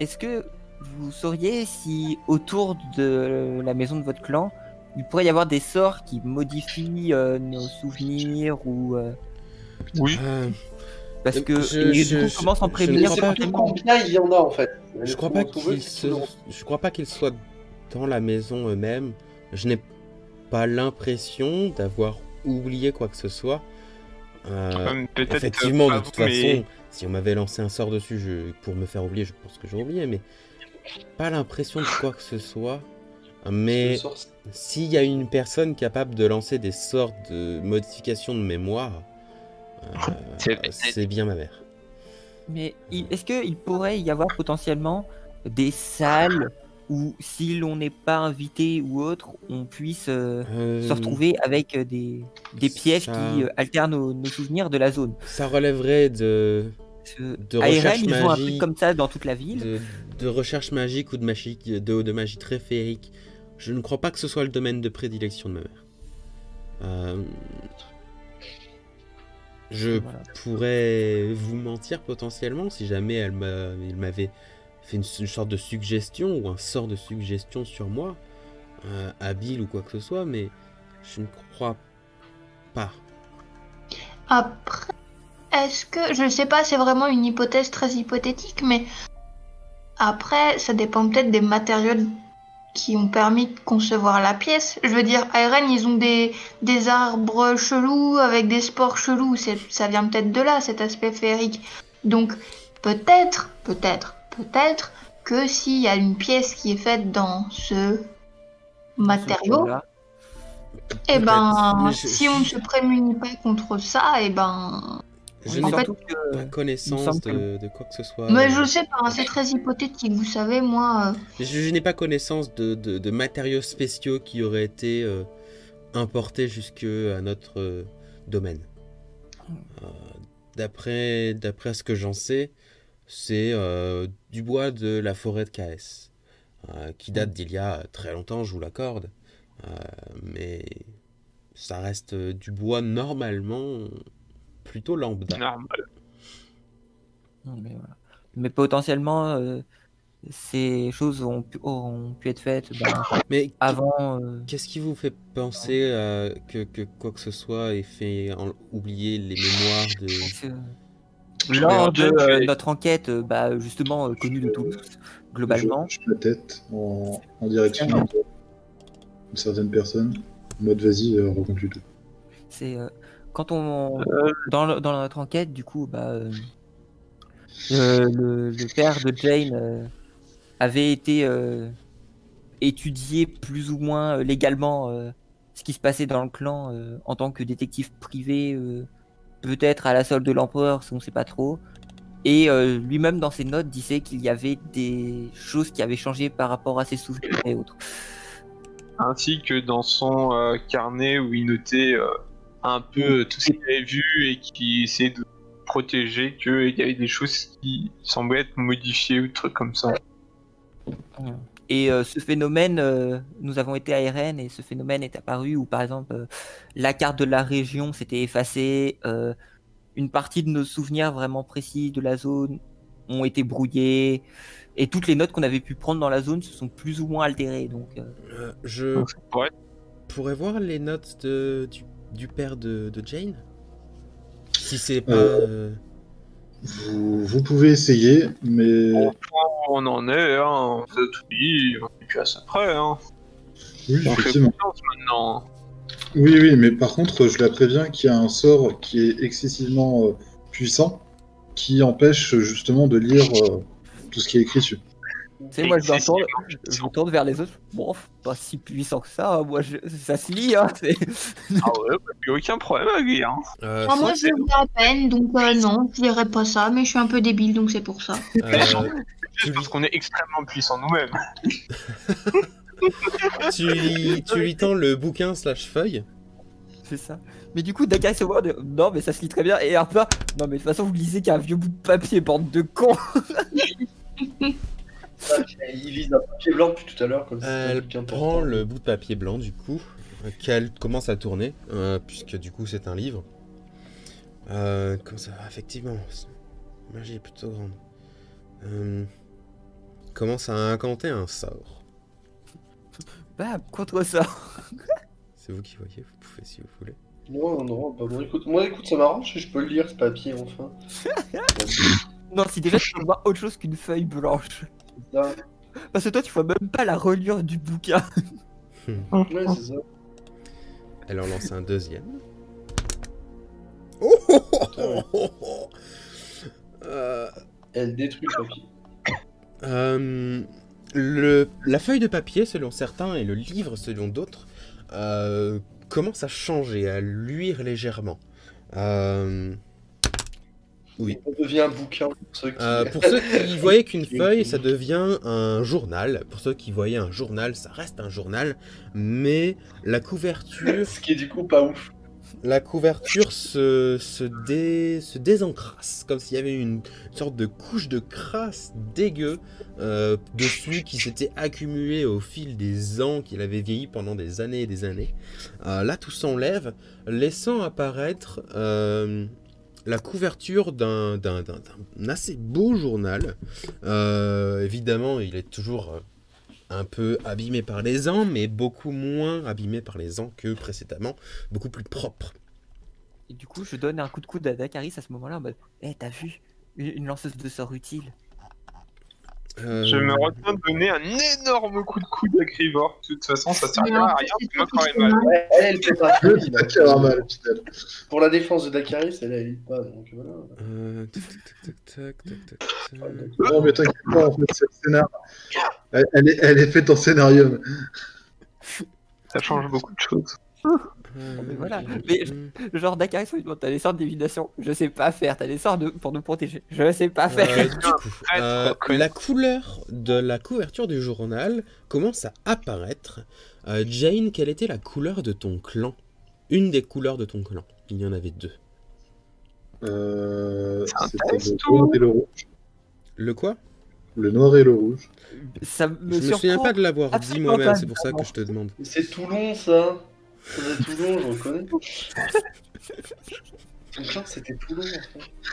est-ce que vous sauriez si autour de la maison de votre clan, il pourrait y avoir des sorts qui modifient nos souvenirs ou Oui. parce que Je- et je- du coup, je- comment s'en je prémunir ne C'est crois pas surtout complètement. combien il y en a en fait. Je crois pas je crois pas qu'il soit dans la maison eux-mêmes. Je n'ai pas l'impression d'avoir oublié quoi que ce soit. Peut-être Effectivement, pas de toute vous, mais- façon, si on m'avait lancé un sort dessus pour me faire oublier, je pense que j'aurais oublié, mais pas l'impression de quoi que ce soit. Mais s'il y a une personne capable de lancer des sorts de modification de mémoire, c'est bien ma mère. Mais est-ce qu'il pourrait y avoir potentiellement des salles où, si l'on n'est pas invité ou autre, on puisse se retrouver avec des pièges ça- qui altèrent nos souvenirs de la zone. Ça relèverait de recherche ARN, ils ont un truc magie, comme ça dans toute la ville. de recherche magique ou de magie très féerique. Je ne crois pas que ce soit le domaine de prédilection de ma mère. Je Voilà. pourrais vous mentir potentiellement si jamais il m'avait fait une sorte de suggestion ou un sort de suggestion sur moi, habile ou quoi que ce soit, mais je ne crois pas. après, est-ce que, je sais pas, c'est vraiment une hypothèse très hypothétique, mais après, ça dépend peut-être des matériaux qui ont permis de concevoir la pièce. Je veux dire, ARN, ils ont des arbres chelous avec des spores chelous. Ça vient peut-être de là, cet aspect féerique. Donc, peut-être que s'il y a une pièce qui est faite dans ce matériau, Voilà. eh ben, Mais si on ne se prémunit pas contre ça, eh ben... Je en n'ai fait, Surtout que pas connaissance semble que- de quoi que ce soit. mais je sais pas, hein, c'est très hypothétique, vous savez, moi... Je n'ai pas connaissance de matériaux spéciaux qui auraient été importés jusque à notre domaine. d'après ce que j'en sais, c'est du bois de la forêt de KS, qui date d'il y a très longtemps, je vous l'accorde, mais ça reste du bois normalement plutôt lambda. Normal. Mais, voilà. Mais potentiellement, ces choses auront pu être faites Mais avant. qu'est-ce qui vous fait penser que quoi que ce soit ait fait oublier les mémoires de... Lors de que- notre enquête, justement connue de tous, globalement, Je la tête en direction d'une certaine personne. En mode, vas-y, raconte-lui tout. c'est quand on dans notre enquête, du coup, le père de Jane avait été étudié plus ou moins légalement ce qui se passait dans le clan en tant que détective privé, peut-être à la solde de l'empereur, on ne sait pas trop. Et lui-même dans ses notes disait qu'il y avait des choses qui avaient changé par rapport à ses souvenirs et autres. Ainsi que dans son carnet où il notait un peu tout ce qu'il avait vu et qui essayait de protéger qu'il y avait des choses qui semblaient être modifiées ou des trucs comme ça. Et ce phénomène, nous avons été à RN et ce phénomène est apparu où par exemple la carte de la région s'était effacée, une partie de nos souvenirs vraiment précis de la zone ont été brouillés et toutes les notes qu'on avait pu prendre dans la zone se sont plus ou moins altérées. Donc, je Donc, ouais. pourrais voir les notes du père de Jane? Si c'est pas... Vous pouvez essayer, mais Bon, on en est, hein, on a tout dit, on est plus à ça près, hein. oui, On fait effectivement. confiance maintenant. Oui, mais par contre, je la préviens qu'il y a un sort qui est excessivement puissant, qui empêche justement de lire tout ce qui est écrit dessus. tu sais, moi je me tourne vers les autres. Bon, pas si puissant que ça. Moi, ça se lit. Hein, Ah ouais, bah, aucun problème à lire. Hein. Moi, je le vois à peine, donc non, je dirais pas ça, mais je suis un peu débile, donc c'est pour ça. C'est parce qu'on est extrêmement puissants nous-mêmes. tu lui tends le bouquin / feuille. C'est ça. Mais du coup, Dakar se voit non, mais ça se lit très bien. Et Arpa, non, mais de toute façon, vous lisez qu'un vieux bout de papier, bande de cons. Il lise un papier blanc depuis tout à l'heure. Comme si c'était un Elle truc important. prend le bout de papier blanc du coup, qu'elle commence à tourner, puisque du coup c'est un livre. Comment ça va? Effectivement, la magie est plutôt grande. Commence à incanter un sort. Contre ça. C'est vous qui voyez, vous pouvez si vous voulez. Non, bah bon, écoute, ça m'arrange, je peux le lire ce papier enfin. Non, si déjà tu peux voir autre chose qu'une feuille blanche. Ça. Parce que toi, tu vois même pas la reliure du bouquin. Ouais, c'est ça. Elle en lance un deuxième. Elle détruit le papier. La feuille de papier, selon certains, et le livre, selon d'autres, commence à changer, à luire légèrement. Oui. Ça devient un bouquin Pour ceux qui voyaient qu'une feuille, ça devient un journal. Pour ceux qui voyaient un journal, ça reste un journal, mais la couverture... Ce qui est du coup pas ouf. La couverture se désencrasse, comme s'il y avait une sorte de couche de crasse dégueu dessus qui s'était accumulée au fil des ans, qu'il avait vieilli pendant des années et des années. Là, tout s'enlève, laissant apparaître la couverture d'un assez beau journal. Évidemment, il est toujours... un peu abîmé par les ans, mais beaucoup moins abîmé par les ans que précédemment, beaucoup plus propre. Et du coup, je donne un coup de coude à Dakaris à ce moment-là en mode t'as vu une lanceuse de sort utile. Je me retiens de donner un énorme coup de coude à Grivor. De toute façon, ça sert à rien, c'est moi qui aurais mal. Ouais, elle fait pas. Qui a mal, putain. Pour la défense de Dakaris, elle lit pas, donc voilà. Non, mais t'inquiète pas, en fait, c'est le scénar. Elle est faite en scénario. Ça change beaucoup de choses. Mais voilà. Mais genre Dakaris, il demande t'as des sorts de divination. Je sais pas faire. T'as des sorts pour nous protéger. Je sais pas faire. Du coup, la couleur de la couverture du journal commence à apparaître. Jane, quelle était la couleur de ton clan? Une des couleurs de ton clan. Il y en avait deux. C'était test le noir et le rouge. Le quoi? Le noir et le rouge. Ça Je me me souviens surprend. pas de l'avoir dit absolument moi-même, pas, c'est pour ça que je te demande. C'est Toulon, ça. Ça doit être Toulon, je reconnais. Putain, c'était Toulon, en fait. Ah,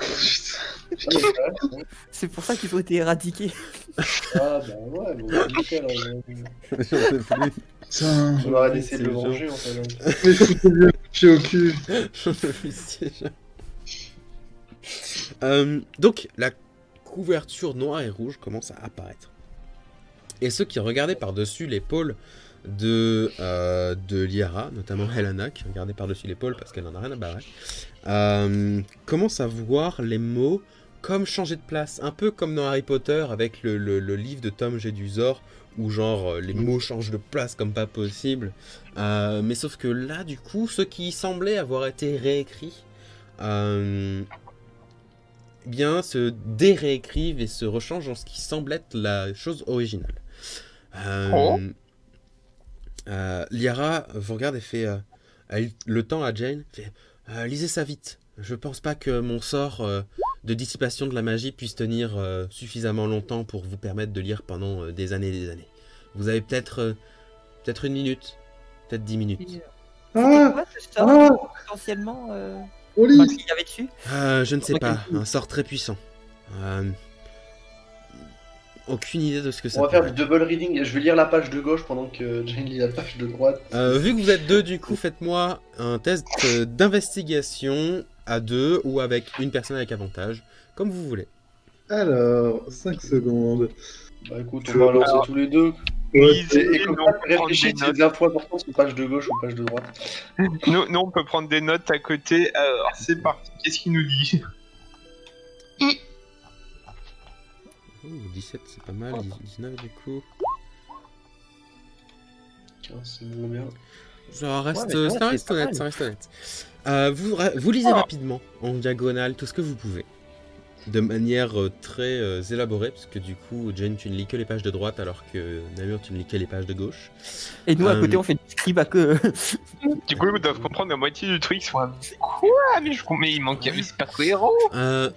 mais c'est vrai, C'est pour ça qu'ils ont été éradiqués. ah, bah ouais, bon, nickel. J'en peux plus. Putain. On aurait essayé de le C'est venger, en fait. Mais foutez-lui un coup de pied au cul. J'en peux plus déjà. Donc, la couverture noire et rouge commence à apparaître. Et ceux qui regardaient par-dessus l'épaule de Liara, notamment Helena, qui regardait par-dessus l'épaule parce qu'elle en a rien à barrer, commencent à voir les mots comme changer de place. Un peu comme dans Harry Potter avec le livre de Tom Jedusor, où genre les mots changent de place comme pas possible. Mais sauf que là, du coup, ceux qui semblaient avoir été réécrits, bien se déréécrivent et se rechangent en ce qui semble être la chose originale. Liara vous regarde et fait le temps à Jane, fait lisez ça vite. Je pense pas que mon sort de dissipation de la magie puisse tenir suffisamment longtemps pour vous permettre de lire pendant des années et des années. Vous avez peut-être une minute, peut-être 10 minutes. C'était Ah, quoi ce sort ah, potentiellement Oli. enfin, qu'il y avait dessus? Je ne sais pas, un sort très puissant. Aucune idée de ce que ça On va peut faire du double reading. Je vais lire la page de gauche pendant que Jane lit la page de droite. Vu que vous êtes deux, du coup, faites-moi un test d'investigation à deux ou avec une personne avec avantage, comme vous voulez. Alors, 5 secondes. Bah écoute, on va lancer tous les deux. Lisez, Et comme nous, ça, on peut prendre réfléchis des si notes. les infos importantes sont page de gauche ou page de droite. Nous, on peut prendre des notes à côté. Alors, c'est parti. Qu'est-ce qu'il nous dit? Oh, 17, c'est pas mal. 19, du coup. 15, c'est moins bien. Ça reste, Ouais, mais ça reste c'est pas honnête, mal. ça reste honnête. Vous lisez rapidement, en diagonale, tout ce que vous pouvez. De manière très élaborée, parce que du coup, Jane, tu ne lis que les pages de droite, alors que Namur, tu ne lis que les pages de gauche. Et nous à côté on fait du scribe à queue. Du coup, ils doivent comprendre la moitié du truc. C'est quoi? Mais il manque. Mais c'est pas cohérent.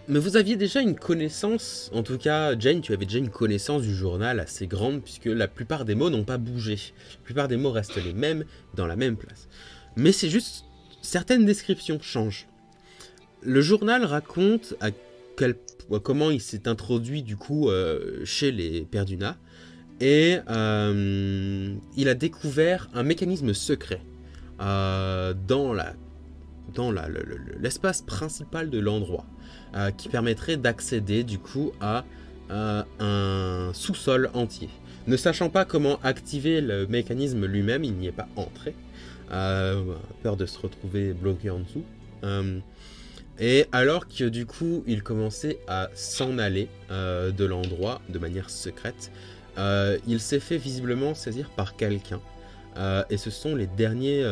Mais vous aviez déjà une connaissance, en tout cas, Jane, tu avais déjà une connaissance du journal assez grande, puisque la plupart des mots n'ont pas bougé. La plupart des mots restent les mêmes, dans la même place. Mais c'est juste, certaines descriptions changent. Le journal raconte comment il s'est introduit, du coup, chez les Perduna, et il a découvert un mécanisme secret dans l'espace principal de l'endroit, qui permettrait d'accéder du coup à un sous-sol entier. Ne sachant pas comment activer le mécanisme lui-même, il n'y est pas entré, peur de se retrouver bloqué en dessous. Et alors que du coup il commençait à s'en aller de l'endroit de manière secrète, il s'est fait visiblement saisir par quelqu'un. Et ce sont les derniers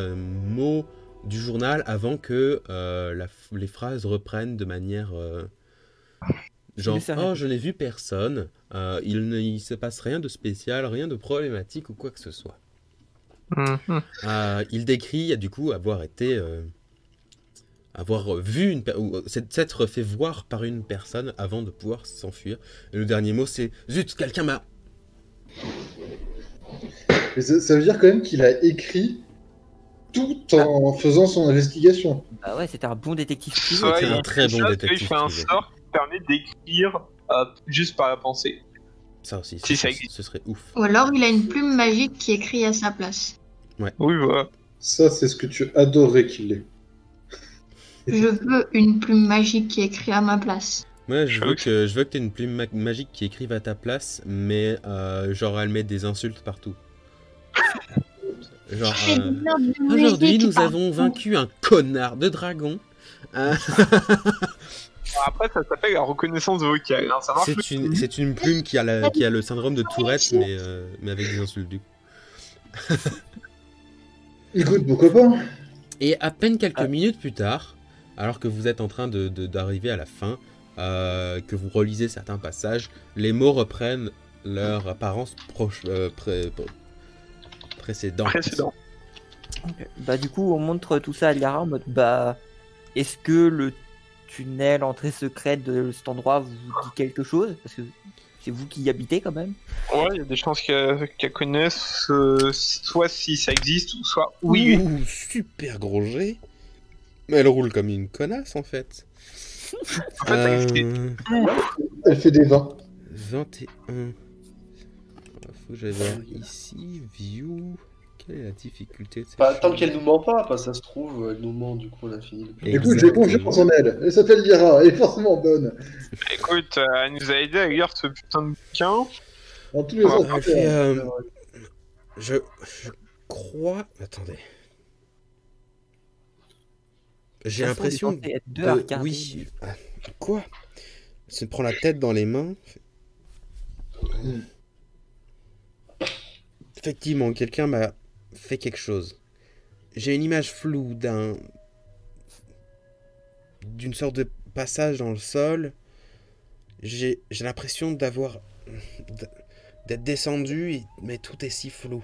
mots du journal avant que les phrases reprennent de manière genre « Oh, je n'ai vu personne, il ne se passe rien de spécial, rien de problématique ou quoi que ce soit. » Il décrit du coup avoir été... avoir vu s'être fait voir par une personne avant de pouvoir s'enfuir. Et le dernier mot c'est « Zut, quelqu'un m'a... » Mais ça veut dire quand même qu'il a écrit tout en faisant son investigation. Ah ouais, c'était un bon détective privé. C'est un très bon détective Il fait un privé. sort qui permet d'écrire juste par la pensée. Ça aussi, Si ça ce serait ouf. Ou alors il a une plume magique qui écrit à sa place. Oui, voilà. Ça, c'est ce que tu adorerais qu'il ait. Je veux une plume magique qui écrit à ma place. Ouais, je veux que tu aies une plume magique qui écrive à ta place, mais genre elle met des insultes partout. Genre, aujourd'hui nous avons vaincu un connard de dragon. Après, ça s'appelle la reconnaissance vocale. Hein. Ça marche. C'est une plume qui a le syndrome de Tourette, mais avec des insultes du coup. Écoute, pourquoi pas? Et à peine quelques minutes plus tard, alors que vous êtes en train d'arriver à la fin, que vous relisez certains passages, les mots reprennent leur apparence précédente. Bah du coup on montre tout ça à Liara en mode bah est-ce que le tunnel, entrée secrète de cet endroit vous dit quelque chose? Parce que c'est vous qui y habitez quand même. Ouais, il y a des chances qu'elle connaisse, soit si ça existe, ou soit oui. Ouh, super gros jet. Mais elle roule comme une connasse en fait. En fait, Elle fait des 20. 21. Faut que j'aille voir ici. View. Quelle est la difficulté de cette Tant chose? qu'elle nous ment pas, ça se trouve, elle nous ment, du coup, on a fini. Écoute, j'ai confiance en elle. Elle s'appelle Lyra, elle est forcément bonne. écoute, elle nous a aidé à lire ce putain de bouquin. En tous les Ouais, autres, Elle fait, je crois. Attendez. J'ai l'impression de être deux de- à regarder. Oui. Ah, quoi? Elle se prend la tête dans les mains. Effectivement, quelqu'un m'a fait quelque chose. J'ai une image floue d'une sorte de passage dans le sol. J'ai l'impression d'être descendu, mais tout est si flou.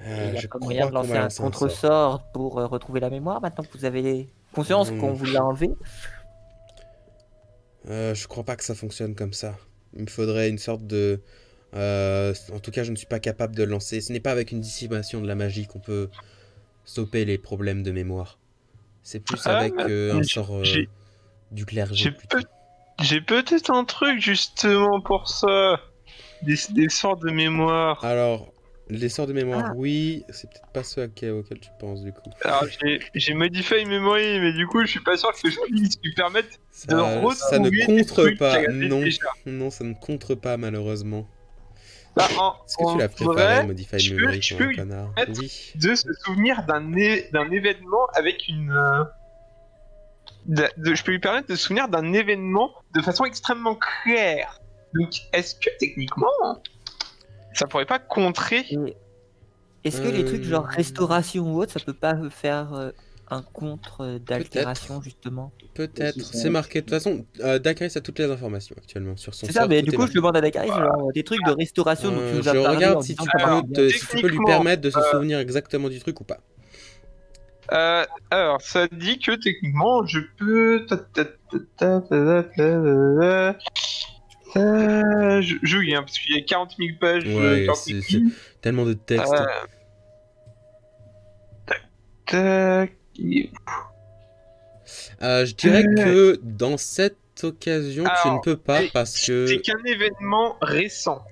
Il y a Je pas crois moyen de qu'on lancer va un lancer un sort. contre-sort pour retrouver la mémoire maintenant que vous avez conscience qu'on vous l'a enlevé. Je crois pas que ça fonctionne comme ça. Il me faudrait une sorte de... en tout cas, je ne suis pas capable de lancer. Ce n'est pas avec une dissipation de la magie qu'on peut stopper les problèmes de mémoire. C'est plus avec un sort du clergé. plutôt. J'ai peut-être un truc justement pour ça. Des sorts de mémoire. Alors, les sorts de mémoire, Ah. oui. C'est peut-être pas ceux auxquels tu penses, du coup. Alors j'ai Modify Memory, mais du coup je suis pas sûr que je puisse lui permettre de retrouver Ça ne des contre trucs pas. qu'elle a Non. déjà. Non, ça ne contre pas, malheureusement. Bah, Est-ce que tu l'as préparé, vrai, Modify je peux- Memory, je comme peux un lui connard? permettre Oui. de se souvenir d'un événement avec une... je peux lui permettre de se souvenir d'un événement de façon extrêmement claire. Donc est-ce que techniquement ça pourrait pas contrer? Et est-ce que les trucs genre restauration ou autre, ça peut pas faire un contre d'altération justement? Peut-être. Ce C'est serait- marqué. De toute façon, Dakaris a toutes les informations actuellement sur son C'est sort. ça, mais tout du est coup, je marqué. demande à Dakaris genre des trucs de restauration dont tu nous as Je parlé. regarde en si disant tu, que ça marche peux bien. si tu peux lui Techniquement, permettre de se souvenir exactement du truc ou pas. Alors, ça dit que techniquement, je peux. Je lis, hein, parce qu'il y a 40 000 pages. Ouais, 40 c'est 000 c'est tellement de textes. tac. Je dirais que dans cette occasion, tu Alors, ne peux pas mais parce que. C'est qu'un événement récent.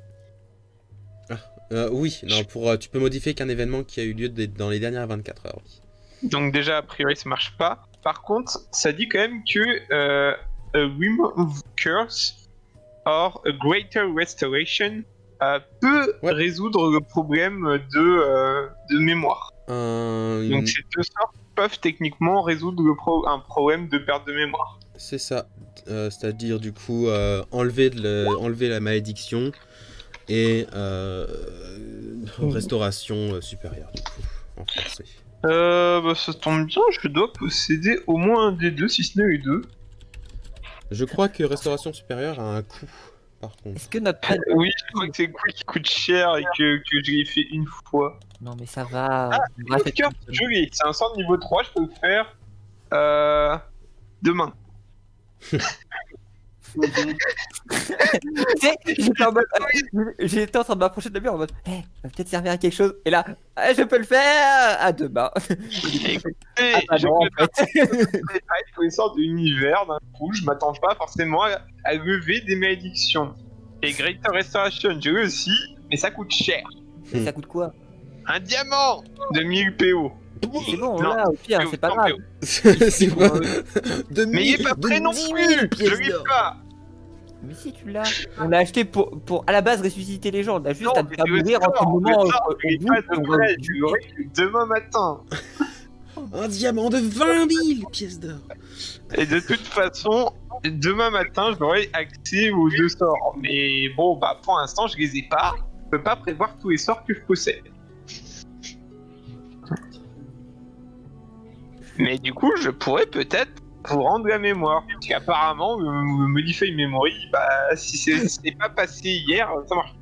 Oui, non, tu peux modifier qu'un événement qui a eu lieu dans les dernières 24 heures. Oui. Donc, déjà, a priori, ça marche pas. Par contre, ça dit quand même que a remove curse or a greater restoration peut résoudre le problème de mémoire. Donc, ces deux sorts peuvent techniquement résoudre un problème de perte de mémoire. C'est ça. C'est-à-dire, du coup, enlever la malédiction et restauration supérieure, du coup, en français. Bah, ça tombe bien, je dois posséder au moins un des deux, si ce n'est les deux. Je crois que restauration supérieure a un coût, par contre. Est-ce que notre Oui, je crois que c'est le coup qui coûte cher et que je l'ai fait une fois. Non mais ça va. Bref, je l'ai. C'est un sort de niveau 3, je peux le faire demain. J'étais en train de m'approcher de lui en mode ça va peut-être servir à quelque chose. Et là, je peux le faire à demain. Écoutez, Ah, je non, en peux pas pour les sortes d'univers, d'un coup, je m'attends pas forcément à lever des malédictions. Et Greater Restoration, j'ai eu aussi, mais ça coûte cher. Mais ça coûte quoi? Un diamant de 1000 PO. C'est bon, Non, là, au pire, c'est pas non, grave. C'est pas... Mais il est pas prêt non plus. Je l'ai pas. Mais si tu l'as, on l'a acheté pour à la base ressusciter les gens. On a juste Non, à ne mais pas c'est le mourir entre le sort, moment le sort, où il est pas de prêt, je l'aurai que demain matin. Un diamant de 20 000 pièces d'or. Et de toute façon, demain matin, j'aurai accès aux deux sorts. Mais bon, bah pour l'instant, je les ai pas. Je peux pas prévoir tous les sorts que je possède. Mais du coup, je pourrais peut-être vous rendre la mémoire. Parce qu'apparemment, le Modify Memory, bah si c'est pas passé hier, ça marche.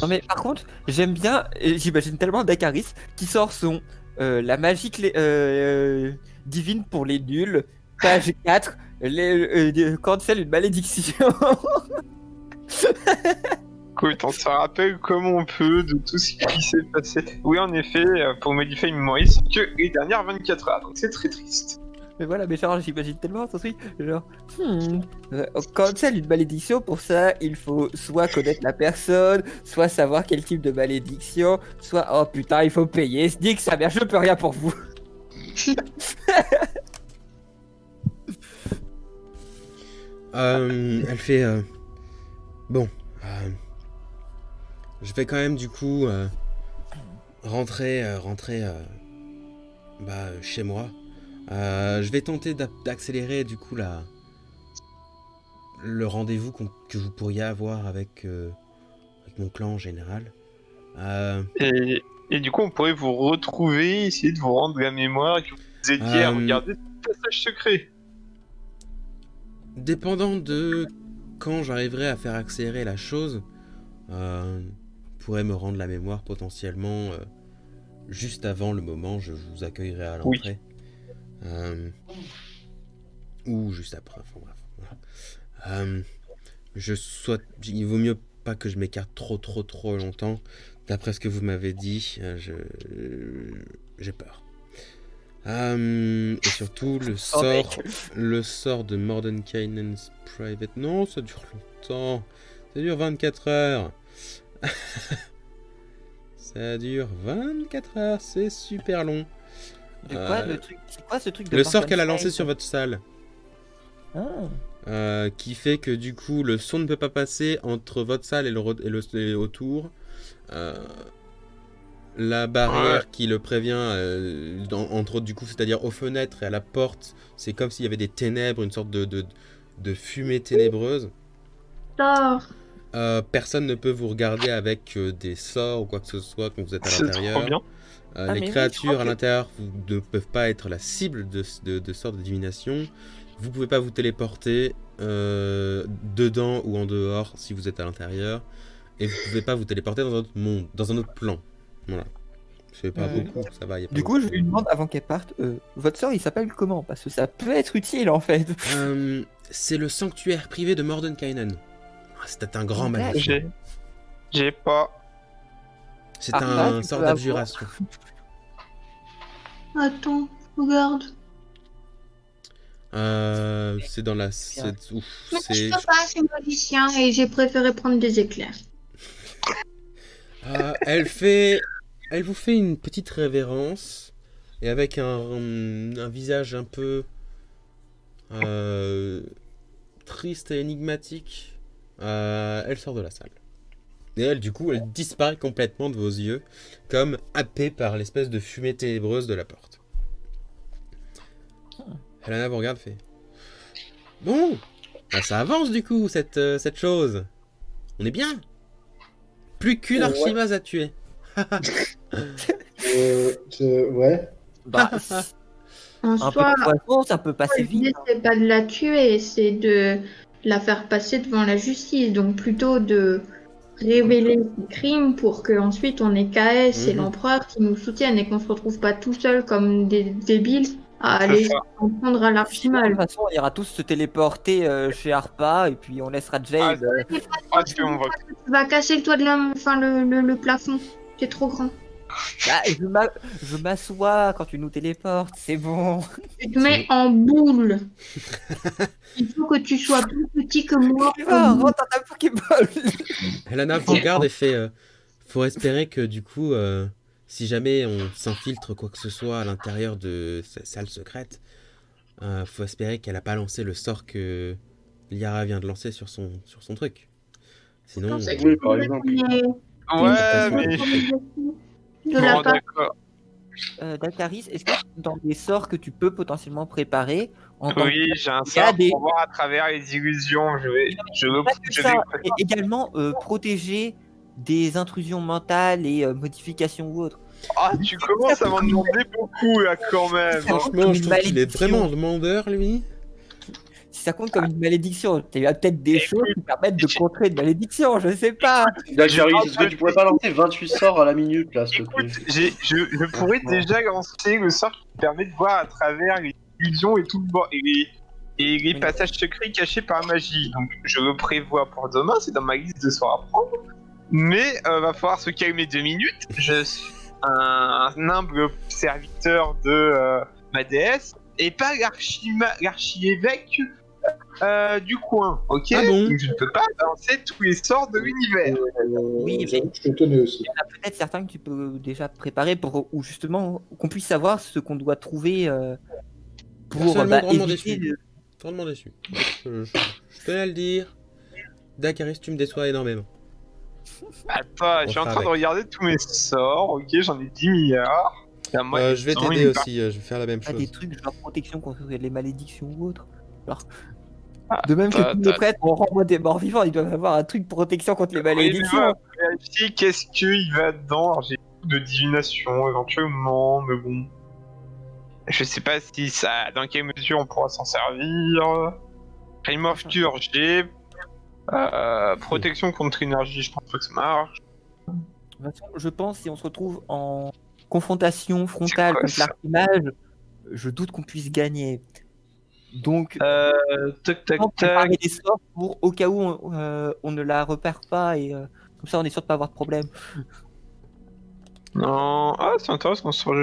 Non mais par contre, j'aime bien, et j'imagine tellement Dakaris qui sort son la magie divine pour les nuls Page 4, cancel une malédiction. Écoute, on se rappelle comme on peut de tout ce qui s'est passé. Oui, en effet, pour modifier une mémoire, c'est que les dernières 24 heures, donc c'est très triste. Mais voilà, mais genre, j'imagine tellement ton truc. Genre, cancel une malédiction, pour ça, il faut soit connaître la personne, soit savoir quel type de malédiction, soit, oh putain, il faut payer. Snick, sa mère, je peux rien pour vous. Elle fait... Bon, je vais quand même du coup rentrer chez moi. Je vais tenter d'accélérer du coup le rendez-vous que vous pourriez avoir avec mon clan en général. Et du coup, on pourrait vous retrouver, essayer de vous rendre la mémoire et que vous aidiez à regarder ce passage secret. Dépendant de quand j'arriverai à faire accélérer la chose, pourrait me rendre la mémoire potentiellement juste avant le moment où je vous accueillerai à l'entrée. Ou juste après, enfin bref. Voilà. Il vaut mieux pas que je m'écarte trop longtemps. D'après ce que vous m'avez dit, j'ai peur. Et surtout, le sort de Mordenkainen's Private... Non, ça dure longtemps. Ça dure 24 heures. Ça dure 24 heures, c'est super long. De quoi le truc? C'est quoi ce truc de le sort qu'elle a lancé sur votre salle. Ah. Qui fait que du coup, le son ne peut pas passer entre votre salle et autour. La barrière qui le prévient, entre autres, du coup, c'est-à-dire aux fenêtres et à la porte, c'est comme s'il y avait des ténèbres, une sorte de fumée ténébreuse. Personne ne peut vous regarder avec des sorts ou quoi que ce soit quand vous êtes à l'intérieur. C'est trop bien. Les créatures à l'intérieur ne peuvent pas être la cible de sorts de divination. Vous pouvez pas vous téléporter dedans ou en dehors si vous êtes à l'intérieur. Et vous pouvez pas vous téléporter dans un autre monde, dans un autre plan. Voilà. C'est pas beaucoup, ça va. Y a pas du coup, je lui demande avant qu'elle parte, votre sort il s'appelle comment? Parce que ça peut être utile en fait. C'est le sanctuaire privé de Mordenkainen. C'était un grand magicien. J'ai pas. C'est un sort d'abjuration. Attends, regarde. C'est dans la... Mais je peux pas, c'est magicien et j'ai préféré prendre des éclairs. Elle vous fait une petite révérence et avec un visage un peu triste et énigmatique, elle sort de la salle. Et elle, du coup, elle disparaît complètement de vos yeux, comme happée par l'espèce de fumée ténébreuse de la porte. Helena vous regarde, fait... Bon, bah, ça avance du coup, cette chose. On est bien. Plus qu'une archimage à tuer. Ouais. Bah, En un soi, peu de poisson, ça peut passer l'idée vite. c'est pas de la tuer, c'est de la faire passer devant la justice. Donc plutôt de révéler ses crimes pour qu'ensuite on ait KS et l'empereur qui nous soutiennent et qu'on se retrouve pas tout seul comme des débiles à aller en prendre à De l'archimal. toute façon, on ira tous se téléporter chez Harpa et puis on laissera Jade. Tu vas casser le toit de le plafond. C'est trop grand. Bah, je m'assois quand tu nous téléportes, c'est bon. Tu te mets en boule. Il faut que tu sois plus petit que moi. Tu vas, rentre dans ta Pokéball. Helena vous regarde et fait... faut espérer que du coup, si jamais on s'infiltre quoi que ce soit à l'intérieur de cette salle secrète, faut espérer qu'elle a pas lancé le sort que Liara vient de lancer sur son truc. Sinon... Oui, par exemple. Ouais, mais... De la part. D'accord. Dakaris, est-ce que dans des sorts que tu peux potentiellement préparer Oui, j'ai un sort pour voir à travers les illusions. Je vais et également protéger des intrusions mentales et modifications ou autres. Ah, tu commences à m'en demander beaucoup là quand même. Franchement, je trouve qu'il est vraiment demandeur, lui. Si ça compte comme une malédiction, il y a peut-être des choses qui permettent de contrer une malédiction, je sais pas. Dakaris, est-ce que tu pourrais pas lancer 28 sorts à la minute là, s'il te plaît? Écoute, je pourrais déjà lancer le sort qui permet de voir à travers les illusions et tout le et les passages secrets cachés par la magie. Donc je le prévois pour demain, c'est dans ma liste de soir à prendre. Mais va falloir se calmer 2 minutes. Je suis un humble serviteur de ma déesse et pas l'archi-évêque du coin, ok? Ah bon? Donc je ne peux pas lancer tous les sorts de l'univers. Oui, mais J'avoue que je te tenais aussi. il y en a peut-être certains que tu peux déjà préparer pour ou justement qu'on puisse savoir ce qu'on doit trouver pour Personnellement, grandement éviter déçu. Grandement déçu. Je tenais à le dire. Dakaris, tu me déçois énormément. Attends, je suis en fera train de avec. regarder tous mes sorts, ok, j'in ai 10 milliards. Et à moi, Je vais évidemment, t'aider une aussi, je vais faire la même pas des chose. trucs genre protection contre les malédictions ou autre. Genre, Ah, de même que t'as- tous les t'as- prêtres, on renvoie des morts vivants, ils doivent avoir un truc de protection contre les Oui, mais malédictions. voilà, vérifier qu'est-ce qu'il va dedans. Alors, j'ai de divination éventuellement, mais bon. Je sais pas si ça, dans quelle mesure on pourra s'en servir. Flame of Cure, j'ai. Protection contre énergie, je pense pas que ça marche. De toute façon, je pense si on se retrouve en confrontation frontale quoi, contre ça l'archimage, je doute qu'on puisse gagner. Donc, Tac, tac, on préparer tac. des sorts pour au cas où on ne la repère pas et comme ça on est sûr de pas avoir de problème. Non. Ah, c'est intéressant ce sort.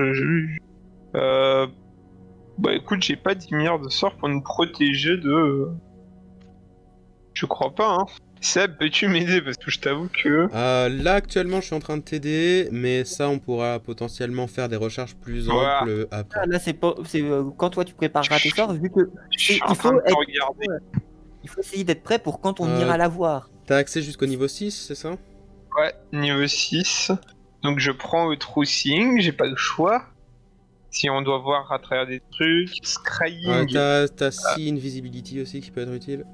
Bah écoute, j'ai pas 10 milliards de sorts pour nous protéger de. Je crois pas, hein. Seb, peux-tu m'aider? Parce que je t'avoue que. Là, actuellement, je suis en train de t'aider, mais ça, on pourra potentiellement faire des recherches plus Voilà. amples après. Ah, là, c'est pas, c'est quand toi tu prépareras tes sorts, vu que Je suis il en faut train de te être- regarder. il faut essayer d'être prêt pour quand on Euh, ira la voir. T'as accès jusqu'au niveau 6, c'est ça? Ouais, niveau 6. Donc je prends le Trucing, j'ai pas le choix. Si on doit voir à travers des trucs. Scrying. T'as Sea Invisibility aussi qui peut être utile.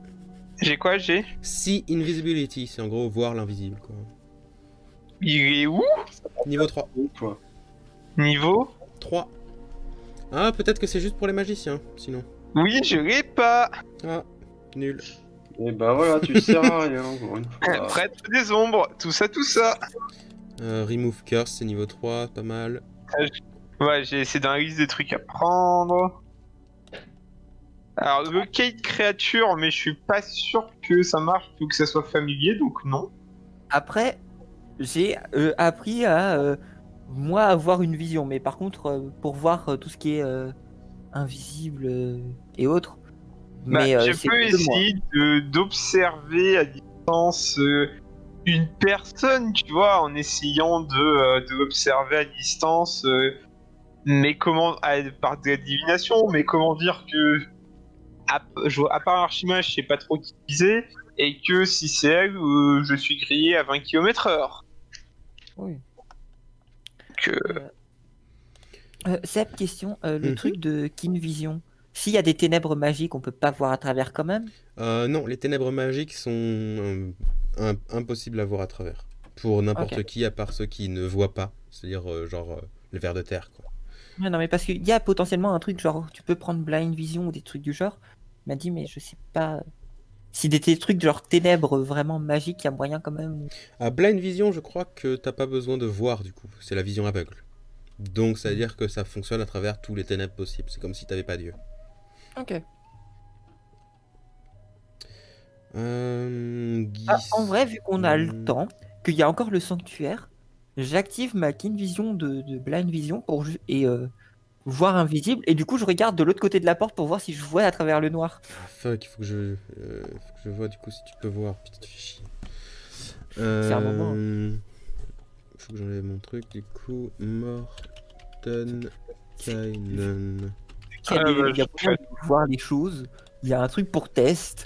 J'ai quoi? J'ai Sea Invisibility, c'est en gros voir l'invisible, quoi. Il est où? Niveau 3. Quoi. Niveau 3. Ah, peut-être que c'est juste pour les magiciens, sinon. Oui, je l'ai pas. Ah, nul. Et bah voilà, tu sers à rien, encore une fois. Prêtre des ombres, tout ça, tout ça. Remove Curse, c'est niveau 3, pas mal. Ouais, c'est dans la liste des trucs à prendre. Alors, locate créature, mais je suis pas sûr que ça marche, il faut que ça soit familier, donc non. Après, j'ai appris à moi avoir une vision, mais par contre pour voir tout ce qui est invisible et autres. Bah, Mais je c'est peux que moi. essayer d'observer à distance une personne, tu vois, en essayant de l'observer à distance, mais comment, par de la divination, mais comment dire que, à part l'archimage, je sais pas trop qui viser, et que si c'est elle, je suis grillé à 20 km/h. Oui. Que... Seb, question, le Mhm. truc de Kin Vision. S'il y a des ténèbres magiques, on peut pas voir à travers quand même. Non, les ténèbres magiques sont impossibles à voir à travers. Pour n'importe Ok. qui, à part ceux qui ne voient pas. C'est-à-dire, le ver de terre, quoi. Ouais, non, mais parce qu'il y a potentiellement un truc genre, tu peux prendre Blind Vision ou des trucs du genre. Il m'a dit, mais je sais pas. Si des trucs genre ténèbres vraiment magiques, il y a moyen quand même. À Blind Vision, je crois que t'as pas besoin de voir, du coup. C'est la vision aveugle. Donc, ça veut dire que ça fonctionne à travers tous les ténèbres possibles. C'est comme si t'avais pas Dieu. Ok. En vrai, vu qu'on a le temps, qu'il y a encore le sanctuaire, j'active ma Kin Vision de Blind Vision pour voir invisible. Et du coup, je regarde de l'autre côté de la porte pour voir si je vois à travers le noir. Ah, fuck, il faut que je vois du coup si tu peux voir. Putain, tu fais chier. C'est un moment. Faut que j'enlève mon truc du coup. Morten Kainen. Il y a, Ah, des- bah, il y a je moyen de voir les choses. Il y a un truc pour test.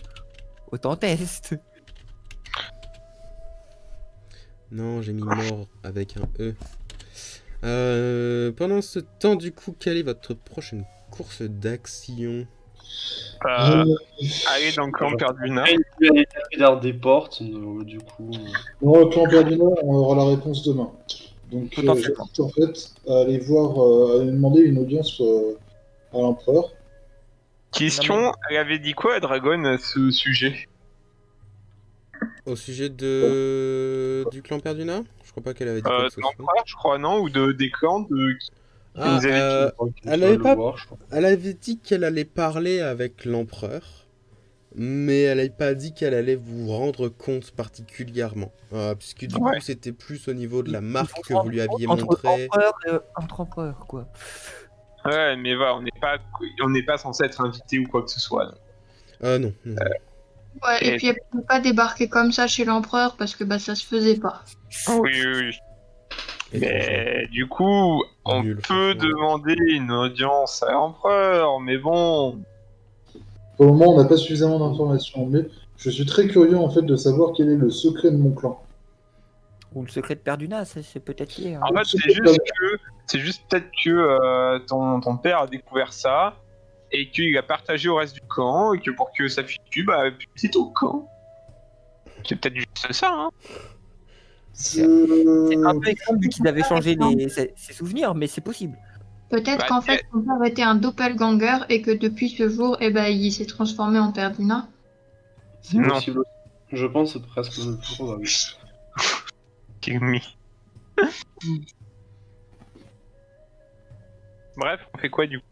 Autant test. Non, j'ai mis mort avec un E. Pendant ce temps, du coup, quelle est votre prochaine course d'action? Allez dans le clan Perduna. Il y a derrière des portes, du coup. Non, le clan Perduna, on aura la réponse demain. Donc, Potentiellement. j'invite en fait à aller voir, à aller demander une audience à l'empereur. Question, elle avait dit quoi à Dragon à ce sujet? Au sujet du clan Perduna? Je crois pas qu'elle avait dit quoi que ce soit. L'empereur, je crois, non? Ou des clans de... Ah, Vous avez elle avait pas... Elle avait dit qu'elle allait parler avec l'empereur, mais elle n'avait pas dit qu'elle allait vous rendre compte particulièrement. Puisque du Ouais. coup, c'était plus au niveau de la Il marque faut que se vous rendre lui aviez compte montré. entre empereurs, quoi. Ouais, mais voilà, on n'est pas censé être invité ou quoi que ce soit. Donc. Non, non, non. Ouais, et Et- puis elle pouvait pas débarquer comme ça chez l'empereur parce que bah ça se faisait pas. Oui, oui, oui. Étrangement. Mais du coup, on Nul, peut franchement. demander une audience à l'empereur, mais bon. Pour le moment, on n'a pas suffisamment d'informations, mais je suis très curieux en fait de savoir quel est le secret de mon clan. Ou le secret de Perduna, c'est peut-être lié. Hein. En fait, c'est juste peut-être que ton père a découvert ça et qu'il a partagé au reste du camp et que pour que ça fuite, bah, c'est au camp. C'est peut-être juste ça, hein. C'est un peu étrange vu qu'ils avaient changé Non. ses souvenirs, mais c'est possible. Peut-être Bah, qu'en fait son père était un doppelganger et que depuis ce jour, eh ben, il s'est transformé en Perduna. C'est Non. possible. Je pense que c'est presque le plus probable. Bref, on fait quoi du coup?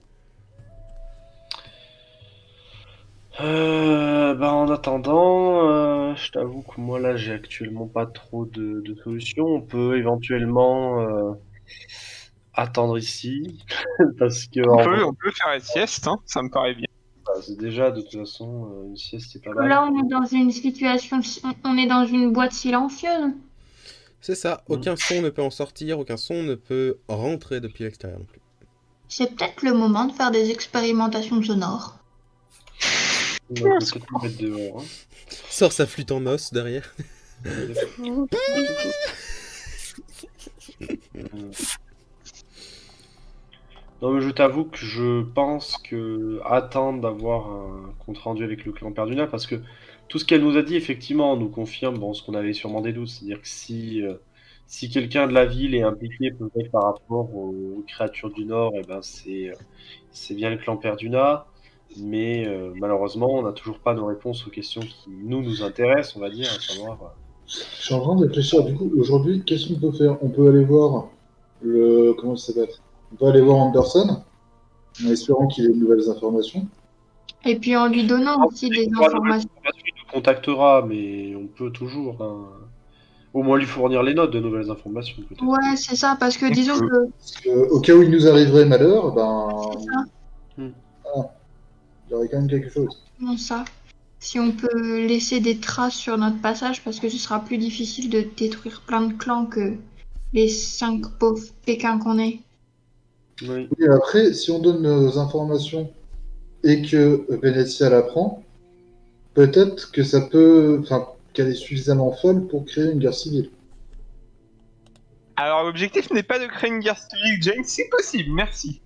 En attendant, je t'avoue que moi là j'ai actuellement pas trop de solutions. On peut éventuellement attendre ici parce que en vrai, On peut faire la sieste, hein, ça me paraît bien. c'est déjà de toute façon une sieste c'est pas mal. Là, on est dans une situation, on est dans une boîte silencieuse. C'est ça, aucun son ne peut en sortir, aucun son ne peut rentrer depuis l'extérieur non plus. C'est peut-être le moment de faire des expérimentations sonores. On peut peut-être le mettre dehors. Hein. Sors sa flûte en os derrière. Non mais je t'avoue que je pense que attendre d'avoir un compte rendu avec le clan Perduna parce que tout ce qu'elle nous a dit effectivement nous confirme bon, ce qu'on avait sûrement des doutes, c'est-à-dire que si quelqu'un de la ville est impliqué peut-être par rapport aux créatures du Nord, et ben c'est bien le clan Perduna, mais malheureusement on n'a toujours pas nos réponses aux questions qui nous intéressent, on va dire, à savoir. Je suis en train de réfléchir, du coup, aujourd'hui, qu'est-ce qu'on peut faire? On peut aller voir le... Comment ça s'appelle? On peut aller voir Anderson, en espérant qu'il ait de nouvelles informations. Et puis en lui donnant aussi des informations. Il nous contactera, mais on peut toujours au moins lui fournir les notes de nouvelles informations. Peut-être. Ouais, c'est ça, parce que disons que Parce que, au cas où il nous arriverait malheur, ben... c'est ça. Ah, il y aurait quand même quelque chose. Non, ça. Si on peut laisser des traces sur notre passage, parce que ce sera plus difficile de détruire plein de clans que les 5 pauvres Pékins qu'on est. Oui. Et après, si on donne nos informations et que Venetia l'apprend, peut-être que ça peut... Enfin, qu'elle est suffisamment folle pour créer une guerre civile. Alors l'objectif n'est pas de créer une guerre civile, Jane, c'est possible, merci.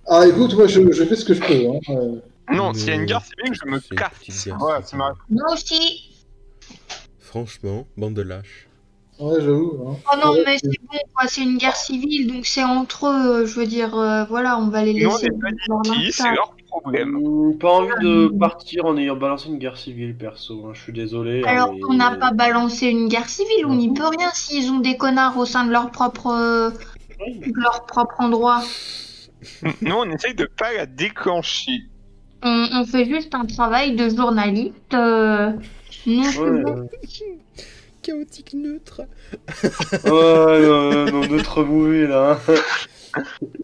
Ah, écoute, moi, je fais ce que je peux. Hein. Non, s'il y a une guerre civile, je me C'est une casse. petite guerre Voilà, civile. c'est ma... Moi aussi. Franchement, bande de lâches. Ouais, j'avoue. Hein. Oh non, Ouais, mais c'est bon, quoi. C'est une guerre civile, donc c'est entre eux. Je veux dire, voilà, on va les Nous, on laisser n'est pas dans d'ici, c'est l'instant. leur problème. Pas envie de partir en ayant balancé une guerre civile, perso. Hein. Je suis désolé. Alors mais... qu'on n'a pas balancé une guerre civile, on n'y peut rien s'ils ont des connards au sein de leur propre endroit. Nous, on essaye de pas la déclencher. On fait juste un travail de journaliste. Non, Ouais, Chaotique neutre. non, notre movie là.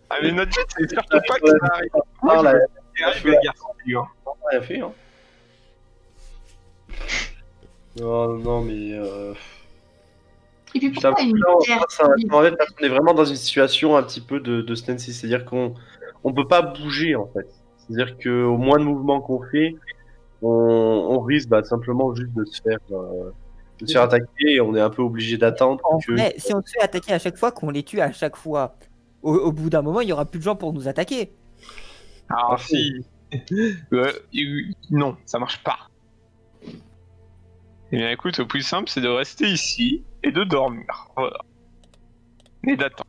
Ah, mais notre but, c'est surtout pas que ça arrive. Ah, là, Ça arrive, la guerre civile. Hein. rien fait. Hein. Non, mais. Et puis Je t'avoue pourquoi que une là, guerre ça civile m'embête parce qu'on est vraiment dans une situation un petit peu de stand-still. C'est-à-dire qu'on peut pas bouger en fait. C'est-à-dire qu'au moins de mouvement qu'on fait, on risque simplement juste de se faire attaquer et on est un peu obligé d'attendre En que. vrai, si on se fait attaquer à chaque fois, qu'on les tue à chaque fois, au bout d'un moment, il y aura plus de gens pour nous attaquer. Alors, Ah, si. Non, ça marche pas. Eh bien, écoute, le plus simple, c'est de rester ici et de dormir. Voilà. Et d'attendre.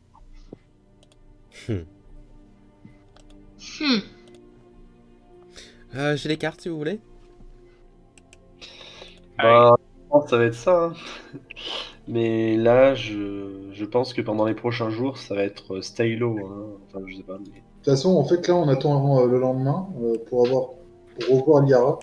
J'ai les cartes si vous voulez. Je pense que ça va être ça. Hein. Mais là, je pense que pendant les prochains jours, ça va être stay low. Hein. Enfin, je sais pas. Mais... De toute façon, en fait, là, on attend le lendemain pour revoir Liara.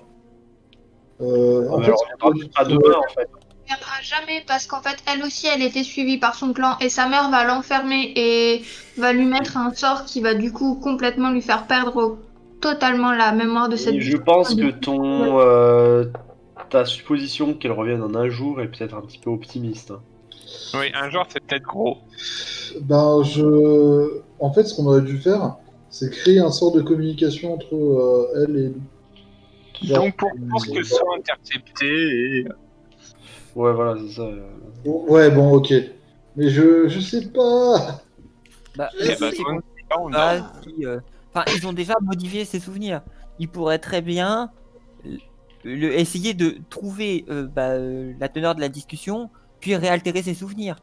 En mais fait, alors, on à demain, en fait. Elle viendra jamais parce qu'en fait, elle aussi, elle était suivie par son clan et sa mère va l'enfermer et va lui mettre un sort qui va du coup complètement lui faire perdre totalement la mémoire de cette Et je pense que ta supposition qu'elle revienne en un jour est peut-être un petit peu optimiste. Hein. Oui, un jour c'est peut-être gros. Ben, en fait, ce qu'on aurait dû faire, c'est créer un sort de communication entre elle et nous. Genre, Donc pour que ce soit intercepté et... Ouais, voilà, c'est ça. Ouais, bon, ok. Mais je sais pas. Bah, Eh ben, c'est on a- Enfin, ils ont déjà modifié ses souvenirs. Ils pourraient très bien essayer de trouver la teneur de la discussion, puis réaltérer ses souvenirs.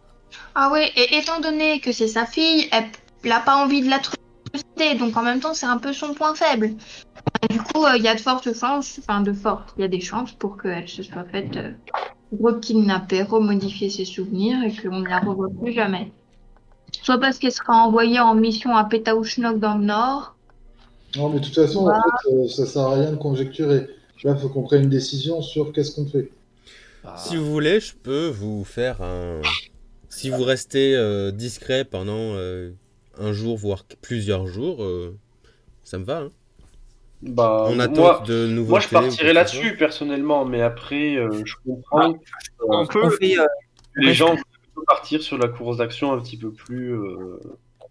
Ah ouais, et étant donné que c'est sa fille, elle n'a pas envie de la trucider, donc en même temps, c'est un peu son point faible. Et du coup, il y a de fortes chances, il y a des chances pour qu'elle se soit faite rekidnapper, remodifier ses souvenirs et qu'on ne la revoie plus jamais. Soit parce qu'elle sera envoyée en mission à Pétaouchnok dans le nord. Non, mais de toute façon, Voilà. en fait, ça sert à rien de conjecturer. Là, il faut qu'on prenne une décision sur qu'est-ce qu'on fait. Si vous voulez, je peux vous faire un... Si vous restez discret pendant un jour, voire plusieurs jours, ça me va. Hein. Bah, En attente de nouveautés. moi, je ou quoi partirais que là-dessus, personnellement, mais après, je comprends que On peut... On fait, les gens peuvent partir sur la course d'action un petit peu plus...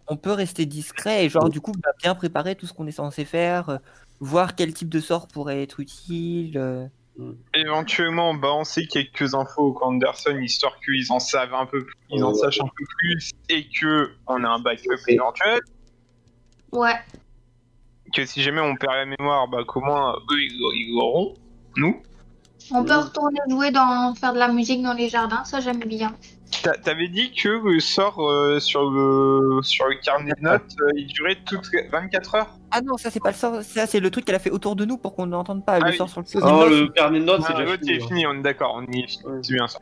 on peut rester discret et genre du coup bien préparer tout ce qu'on est censé faire, voir quel type de sort pourrait être utile. Éventuellement balancer quelques infos au camp Anderson histoire qu'ils en savent un peu plus, ils en sachent un peu plus et que on a un backup éventuel. Ouais. Que si jamais on perd la mémoire, bah comment eux ils l'auront, nous. On peut retourner faire de la musique dans les jardins, ça j'aime bien. T'avais dit que le sort sur le carnet de notes, il durait toutes 24 heures. Ah non, ça c'est pas le sort, ça c'est le truc qu'elle a fait autour de nous pour qu'on n'entende pas Ah le oui. sort sur le C'est carnet de Oh, notes. le carnet de notes, c'est Ah, déjà l'autre il est fini. fini, on est d'accord, on y est fini, Ouais. c'est bien ça.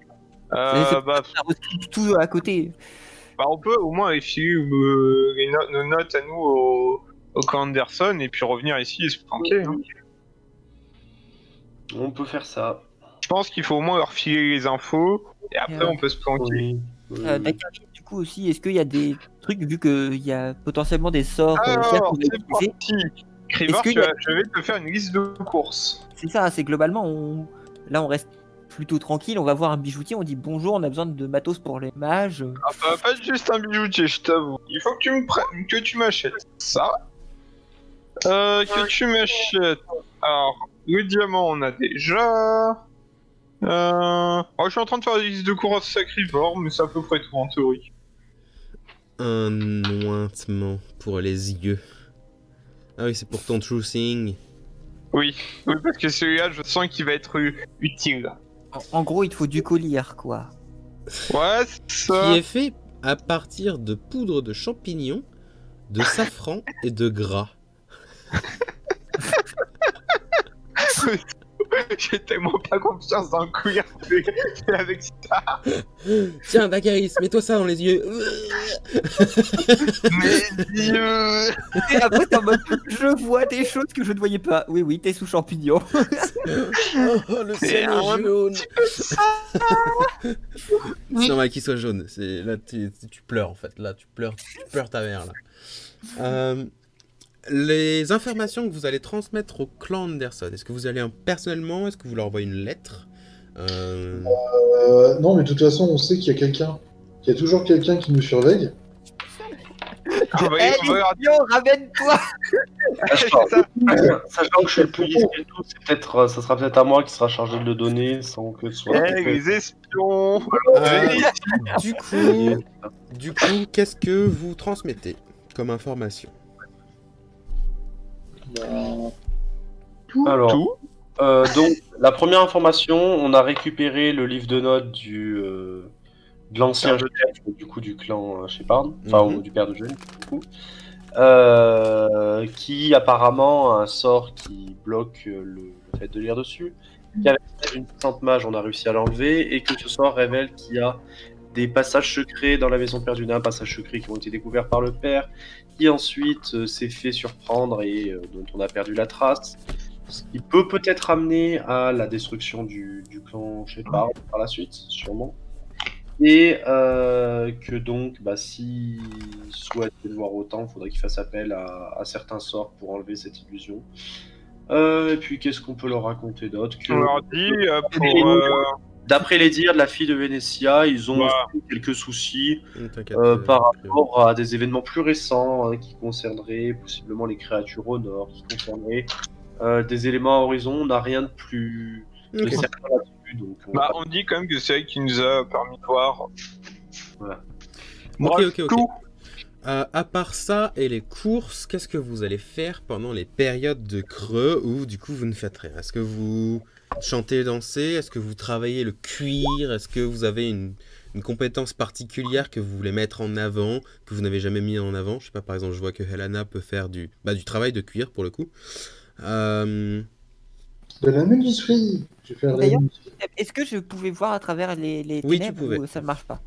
C'est Bah, ça reçoit tout à côté. bah, on peut au moins filer nos notes à nous au camp Anderson et puis revenir ici et se planquer. Hein. On peut faire ça. Je pense qu'il faut au moins leur filer les infos et après on peut se planquer. Oui. D'accord, du coup aussi, est-ce qu'il y a des trucs, vu qu'il y a potentiellement des sorts certes, Alors, qu'on va c'est utiliser, parti. Krivor, Est-ce qu'il y a- je vais te faire une liste de courses. c'est ça, c'est globalement, là on reste plutôt tranquille, on va voir un bijoutier, on dit bonjour, on a besoin de matos pour les mages. Ah, ça va pas être juste un bijoutier, je t'avoue. Il faut que tu me prennes, que tu m'achètes ça. Que tu m'achètes. Alors, le diamant, on a déjà. Je suis en train de faire des listes de courses à Krivor, mais c'est à peu près tout en théorie. Un ointement pour les yeux. Ah oui, c'est pour ton true seeing. Oui, parce que celui-là, je sens qu'il va être utile. En gros, il te faut du collier, quoi. Ouais, c'est Qui ça. est fait à partir de poudre de champignons, de safran et de gras. J'ai tellement pas confiance dans le cuir avec ça. Tiens, Dagaris, mets-toi ça dans les yeux. Mes yeux. Et après, t'es en mode, je vois des choses que je ne voyais pas. Oui, oui, t'es sous champignon. Oh, le ciel un est jaune. C'est normal qu'il soit jaune. Là, tu pleures en fait. Là, tu pleures ta mère là. Les informations que vous allez transmettre au clan Anderson, est-ce que vous allez personnellement, est-ce que vous leur envoyez une lettre Non, mais de toute façon, on sait qu'il y a quelqu'un. Il y a toujours quelqu'un qui nous surveille. On va ramène-toi. Sachant que je suis le plus discret et tout, ça sera peut-être à moi qui sera chargé de le donner sans que ce soit. les espions. Du coup, qu'est-ce que vous transmettez comme information? Alors, Tout. donc, la première information, on a récupéré le livre de notes de l'ancien chef du coup du clan Shepard, enfin Mhm. ou du père de Jeune, du coup, qui apparemment a un sort qui bloque le fait de lire dessus. Qu'avec une puissante mage, on a réussi à l'enlever et que ce sort révèle qu'il y a des passages secrets dans la maison perdue d'un passage secret qui ont été découverts par le père, qui ensuite s'est fait surprendre et dont on a perdu la trace. Ce qui peut peut-être amener à la destruction du clan Shepard par la suite, sûrement. Et que donc, s'il souhaite le voir autant, il faudrait qu'il fasse appel à certains sorts pour enlever cette illusion. Et puis, qu'est-ce qu'on peut leur raconter d'autre On leur dit, d'après les dires de la fille de Vénétia, ils ont quelques soucis par rapport à des événements plus récents qui concerneraient possiblement les créatures au nord, qui concerneraient des éléments à horizon. On n'a rien de plus certain là-dessus. Donc, on dit quand même que c'est elle qui nous a permis de voir. Voilà. Ok. À part ça et les courses, qu'est-ce que vous allez faire pendant les périodes de creux où du coup vous ne faites rien? Est-ce que vous chantez et dansez? Est-ce que vous travaillez le cuir? Est-ce que vous avez une compétence particulière que vous voulez mettre en avant, que vous n'avez jamais mis en avant? Je sais pas, par exemple, je vois que Helena peut faire du travail de cuir pour le coup. De la menuiserie. Je vais faire la D'ailleurs, menuiserie. est-ce que je pouvais voir à travers les Oui, ténèbres tu pouvais. ou ça ne marche pas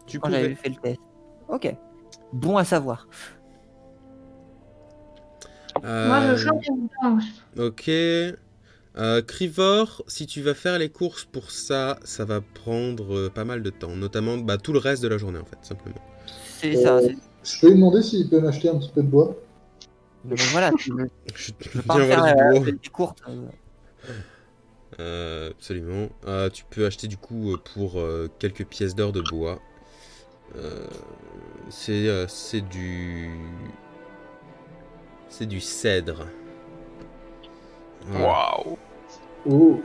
Tu quand j'avais pouvais. fait le test? Ok. Bon à savoir. Moi, je chante et je danse. Ok. Crivor, si tu vas faire les courses pour ça, ça va prendre pas mal de temps, notamment tout le reste de la journée en fait, simplement. C'est ça. Je peux lui demander s'il peut m'acheter un petit peu de bois. Non, mais voilà, je Je veux pas viens faire voir du bois. des courtes. Absolument. Tu peux acheter du coup pour quelques pièces d'or de bois. C'est du cèdre. Voilà. Waouh. Oh,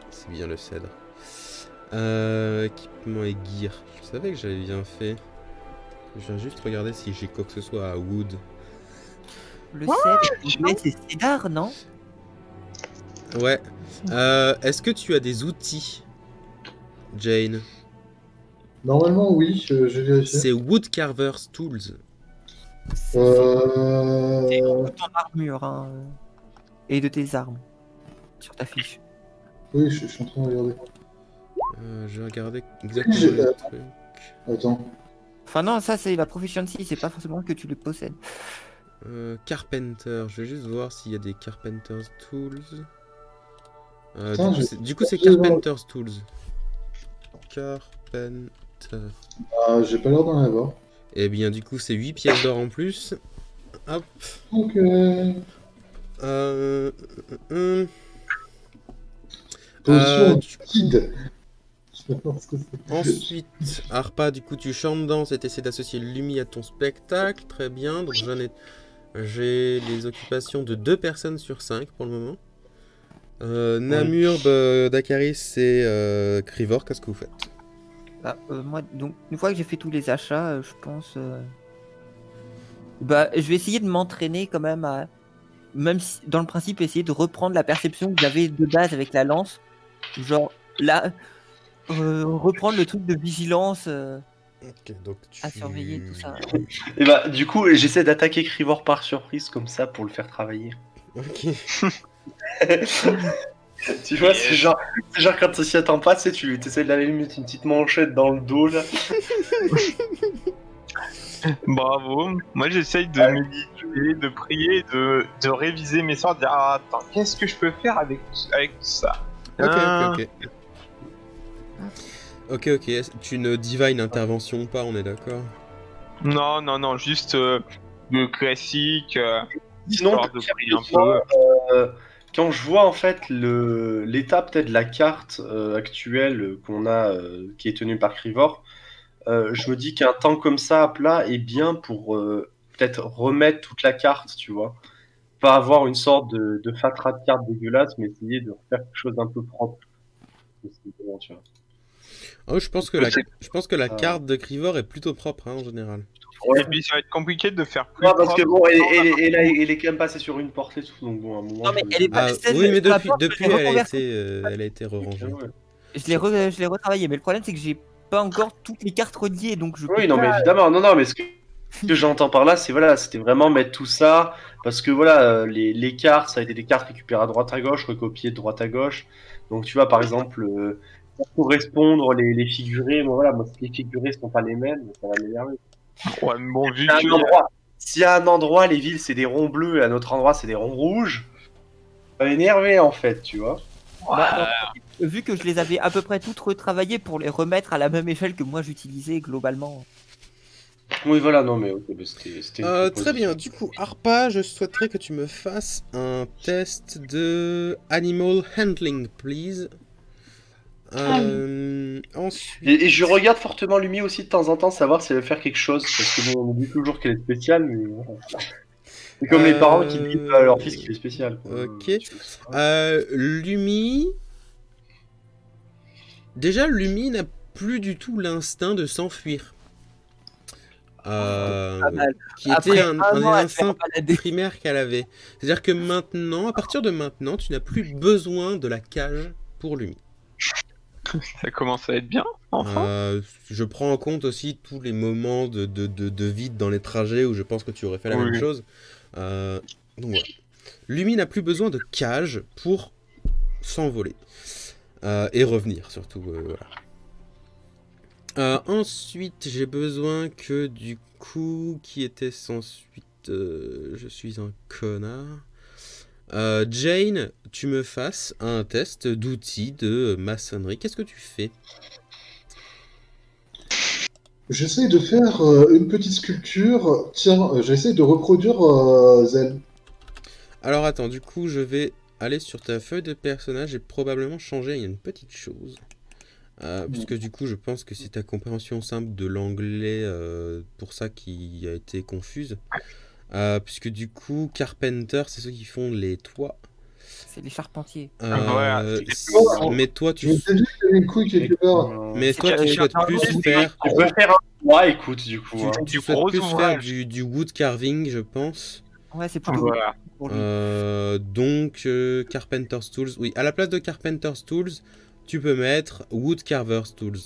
C'est bien le cèdre. Équipement et gear. Je savais que j'avais bien fait. Je viens juste regarder si j'ai quoi que ce soit à Wood. Le cèdre, mais c'est cédar, non? Ouais. Est-ce que tu as des outils, Jane? normalement, oui, je vais vérifier. C'est Woodcarver's Tools. C'est Euh... ton armure, hein, et de tes armes sur ta fiche. Oui, je suis en train de regarder. Je vais regarder exactement J'ai- le truc. Attends. Enfin non, ça c'est la proficiency, c'est pas forcément que tu le possèdes. Carpenter, je vais juste voir s'il y a des Carpenter's Tools. Putain, Du coup, c'est j'ai- Carpenter's Tools. Carpenter. J'ai pas l'air d'en avoir. Eh bien, du coup, c'est 8 pièces d'or en plus. Hop. Ok. Potion Du coup, guide. Je sais pas ce que c'est. ensuite, Arpa, du coup, tu chantes, danses et essaies d'associer Lumi à ton spectacle. Très bien. Donc, j'ai les occupations de 2 personnes sur 5 pour le moment. Namur, Dakaris et Crivor, qu'est-ce que vous faites? Moi, donc, une fois que j'ai fait tous les achats, je pense... je vais essayer de m'entraîner quand même à... Même si, dans le principe, essayer de reprendre la perception que j'avais de base avec la lance. Genre, là... reprendre le truc de vigilance Ok, donc à surveiller tout ça. Et du coup, j'essaie d'attaquer Crivor par surprise comme ça pour le faire travailler. Ok. Tu vois, c'est genre quand tu s'y attends pas, tu essaies de lui mettre une petite manchette dans le dos là. Bravo. Moi, j'essaye de méditer, de prier, de réviser mes sorts, de dire attends, qu'est-ce que je peux faire avec ça? Ok. Tu ne divine intervention pas, on est d'accord? Non, juste le classique. Sinon, Histoire de prier un peu. quand je vois en fait l'état peut-être de la carte actuelle qu'on a, qui est tenue par Crivor, je me dis qu'un temps comme ça à plat est bien pour peut-être remettre toute la carte, tu vois. Pas avoir une sorte de fatras de carte dégueulasse, mais essayer de refaire quelque chose d'un peu propre. Possiblement, tu vois. Oh, je pense que la carte de Crivor est plutôt propre hein, en général. Ouais. Et puis ça va être compliqué de faire plus. Ouais, parce que propre. bon, et là, il est quand même passé sur une porte et tout, donc bon, à un moment. Non, mais elle est pas celle Oui, mais sur la porte, depuis je l'ai elle reconvertie. a été re-rangée. Ouais. Je l'ai retravaillé, mais le problème c'est que j'ai pas encore toutes les cartes reliées, donc je peux Oui, non, mais pas- évidemment, non, mais ce que j'entends par là, c'est voilà, c'était vraiment mettre tout ça, parce que voilà, les cartes, ça a été des cartes récupérées à droite à gauche, recopiées de droite à gauche. Donc tu vois, par exemple, correspondre les figurés. Moi, voilà, moi, si les figurés sont pas les mêmes, ça va m'énerver. Ouais, mais bon, vu À un que. endroit, si à un endroit, les villes, c'est des ronds bleus, et à un autre endroit, c'est des ronds rouges, ça va m'énerver, en fait, tu vois. Bah, vu que je les avais à peu près toutes retravaillées pour les remettre à la même échelle que moi j'utilisais globalement. Oui, voilà, non, mais ok, bah, c'était une Très proposition. bien, du coup, Arpa, je souhaiterais que tu me fasses un test de Animal Handling, please. Ensuite... Et je regarde fortement Lumi aussi de temps en temps, savoir si elle veut faire quelque chose, parce que bon, on oublie toujours qu'elle est spéciale, mais voilà. C'est comme les parents qui disent à leur fils qu'il est spécial. Quoi. Ok. Lumi... Déjà, Lumi n'a plus du tout l'instinct de s'enfuir. Qui était un instinct primaire qu'elle avait. C'est-à-dire que maintenant, à partir de maintenant, tu n'as plus besoin de la cage pour Lumi. Ça commence à être bien, enfin. Je prends en compte aussi tous les moments de vide dans les trajets où je pense que tu aurais fait la même chose. Donc voilà. Lumi n'a plus besoin de cage pour s'envoler. Et revenir, surtout. Voilà. Ensuite, j'ai besoin que du coup, qui était sans suite, je suis un connard. Jane, tu me fasses un test d'outils de maçonnerie. Qu'est-ce que tu fais? J'essaye de faire une petite sculpture. Tiens, j'essaye de reproduire Zell. Alors attends, du coup, je vais aller sur ta feuille de personnage et probablement changer une petite chose. Puisque du coup, je pense que c'est ta compréhension simple de l'anglais pour ça qui a été confuse. Puisque du coup, Carpenter, c'est ceux qui font les toits. C'est les charpentiers. Mais toi, tu. Mais toi, tu souhaites plus faire. Tu peux faire un toit, écoute, du coup. Tu souhaites plus faire du wood carving, je pense. Ouais, c'est plutôt. Pour lui. Donc, Carpenter's Tools. Oui, à la place de Carpenter's Tools, tu peux mettre Wood Carver's Tools.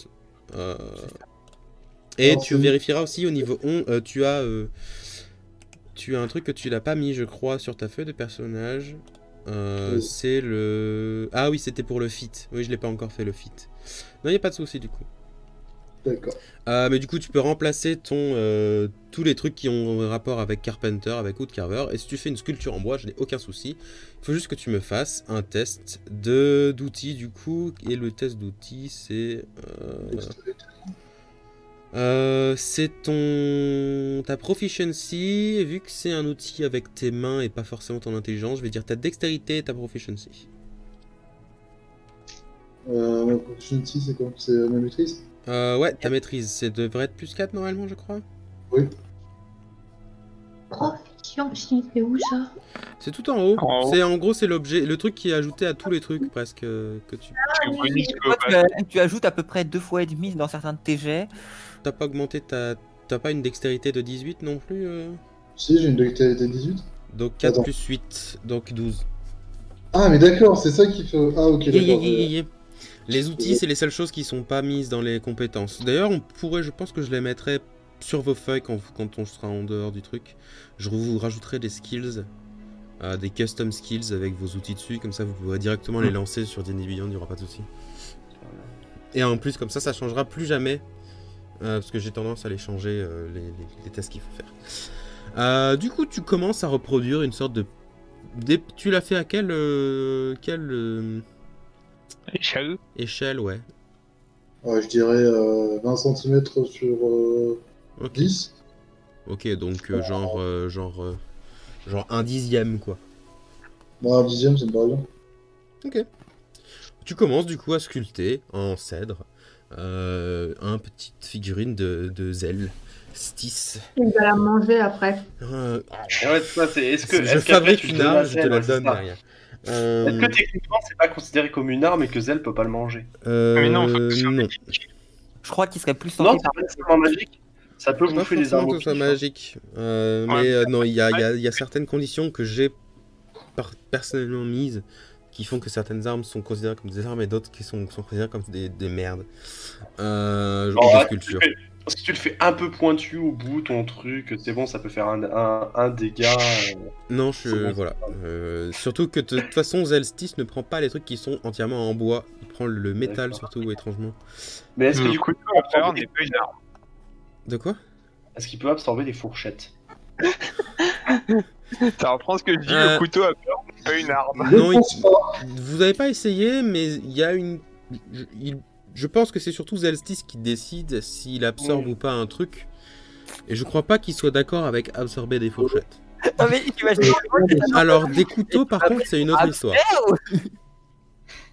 Et tu vérifieras aussi au niveau 11. Tu as un truc que tu n'as pas mis, je crois, sur ta feuille de personnage. Oui. C'est le... Ah oui, c'était pour le fit. Oui, je l'ai pas encore fait, le fit. Non, il n'y a pas de souci, du coup. D'accord. Mais du coup, tu peux remplacer tous les trucs qui ont rapport avec Carpenter, avec Woodcarver. Et si tu fais une sculpture en bois, je n'ai aucun souci. Il faut juste que tu me fasses un test d'outils, du coup. Et le test d'outils, c'est... c'est ta proficiency. Et vu que c'est un outil avec tes mains et pas forcément ton intelligence, je vais dire ta dextérité et ta proficiency. Ma proficiency, c'est quoi? C'est ma maîtrise? Ouais, ta maîtrise, ça devrait être plus 4 normalement, je crois. Oui. Proficiency, c'est où ça? C'est tout en haut. En haut. C'est en gros, c'est l'objet, le truc qui est ajouté à tous les trucs presque que tu. Tu ajoutes à peu près 2 fois et demi dans certains de tes jets. T'as pas augmenté t'as pas une dextérité de 18 non plus Si, j'ai une dextérité de 18. Donc 4 Attends. plus 8, donc 12. Ah, mais d'accord, c'est ça qui fait... Ah, ok, d'accord. Les outils, c'est les seules choses qui sont pas mises dans les compétences. D'ailleurs, on pourrait, je pense que je les mettrai sur vos feuilles quand on sera en dehors du truc. Je vous rajouterai des skills, des custom skills avec vos outils dessus. Comme ça, vous pourrez directement les lancer sur D&D Beyond, il n'y aura pas de souci. Et en plus, comme ça changera plus jamais. Parce que j'ai tendance à les changer, les tests qu'il faut faire. Du coup, tu commences à reproduire une sorte de... Tu l'as fait à quelle échelle, ouais. Je dirais 20 cm sur 10. Ok, donc genre 1/10, quoi. Bon, 1/10, ça me paraît bien. Ok. Tu commences du coup à sculpter en cèdre un petite figurine de Zell. Stis. Il va la manger après. Ouais, ça, c'est... Je fabrique une arme, je te la donne derrière. Est-ce que techniquement c'est pas considéré comme une arme et que Zell peut pas le manger? Mais non, non. Je crois qu'il serait plus Non, tenté c'est pas nécessairement magique. Ça peut bouffer des armes. Que ce soit magique. Mais non, il y a certaines conditions que j'ai personnellement mises qui font que certaines armes sont considérées comme des armes et d'autres qui sont considérées comme des merdes. Des sculptures. Si tu le fais un peu pointu au bout, ton truc, c'est bon, ça peut faire un dégât. Non, bon, voilà. Surtout que de toute façon, Zell Stis ne prend pas les trucs qui sont entièrement en bois. Il prend le métal D'accord. surtout, étrangement. Mais est-ce que Le du coup, couteau à beurre n'est pas une arme. De quoi? est-ce qu'il peut absorber des fourchettes? Ça reprend ce que je dis, Euh, le couteau à beurre n'est pas une arme. Je Non, pense pas. vous n'avez pas essayé, mais il y a une... Je pense que c'est surtout Zelstis qui décide s'il absorbe Oui. ou pas un truc. Et je crois pas qu'il soit d'accord avec absorber des fourchettes. Non mais t'imagines Alors, des couteaux, par contre, c'est une autre histoire.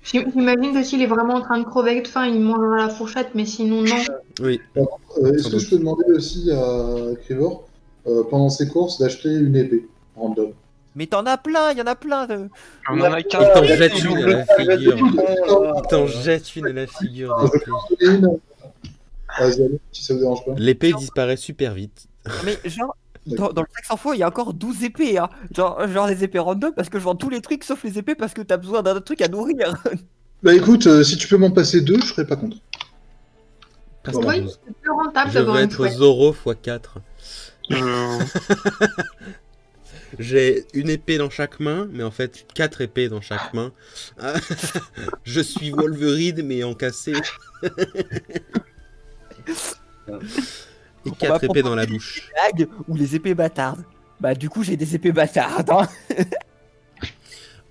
J'imagine que s'il est vraiment en train de crever de faim, il mangera la fourchette, mais sinon, non. Oui. Est-ce Sans que je peux demander aussi à Crivor, pendant ses courses, d'acheter une épée random? Mais t'en as plein, il y en a plein. On en a qu'un. Il t'en jette une à la figure. Ah, Il t'en jette une à la figure. je peux en donner une. Vas-y, allez, si ça vous dérange pas. L'épée disparaît super vite. Mais genre, dans le sac sans faux, il y a encore 12 épées. Hein. Genre les épées random parce que je vends tous les trucs sauf les épées parce que t'as besoin d'un autre truc à nourrir. Bah écoute, si tu peux m'en passer 2, je serais pas contre. Passe Oui, par Oui, 12. c'est plus rentable Je d'avoir veux une être chouette. Zoro x 4. Euh, J'ai une épée dans chaque main, mais en fait 4 épées dans chaque main. Je suis Wolverine, mais en cassé. Et 4 épées dans la bouche. Blague ou les épées bâtardes. Bah du coup j'ai des épées bâtardes.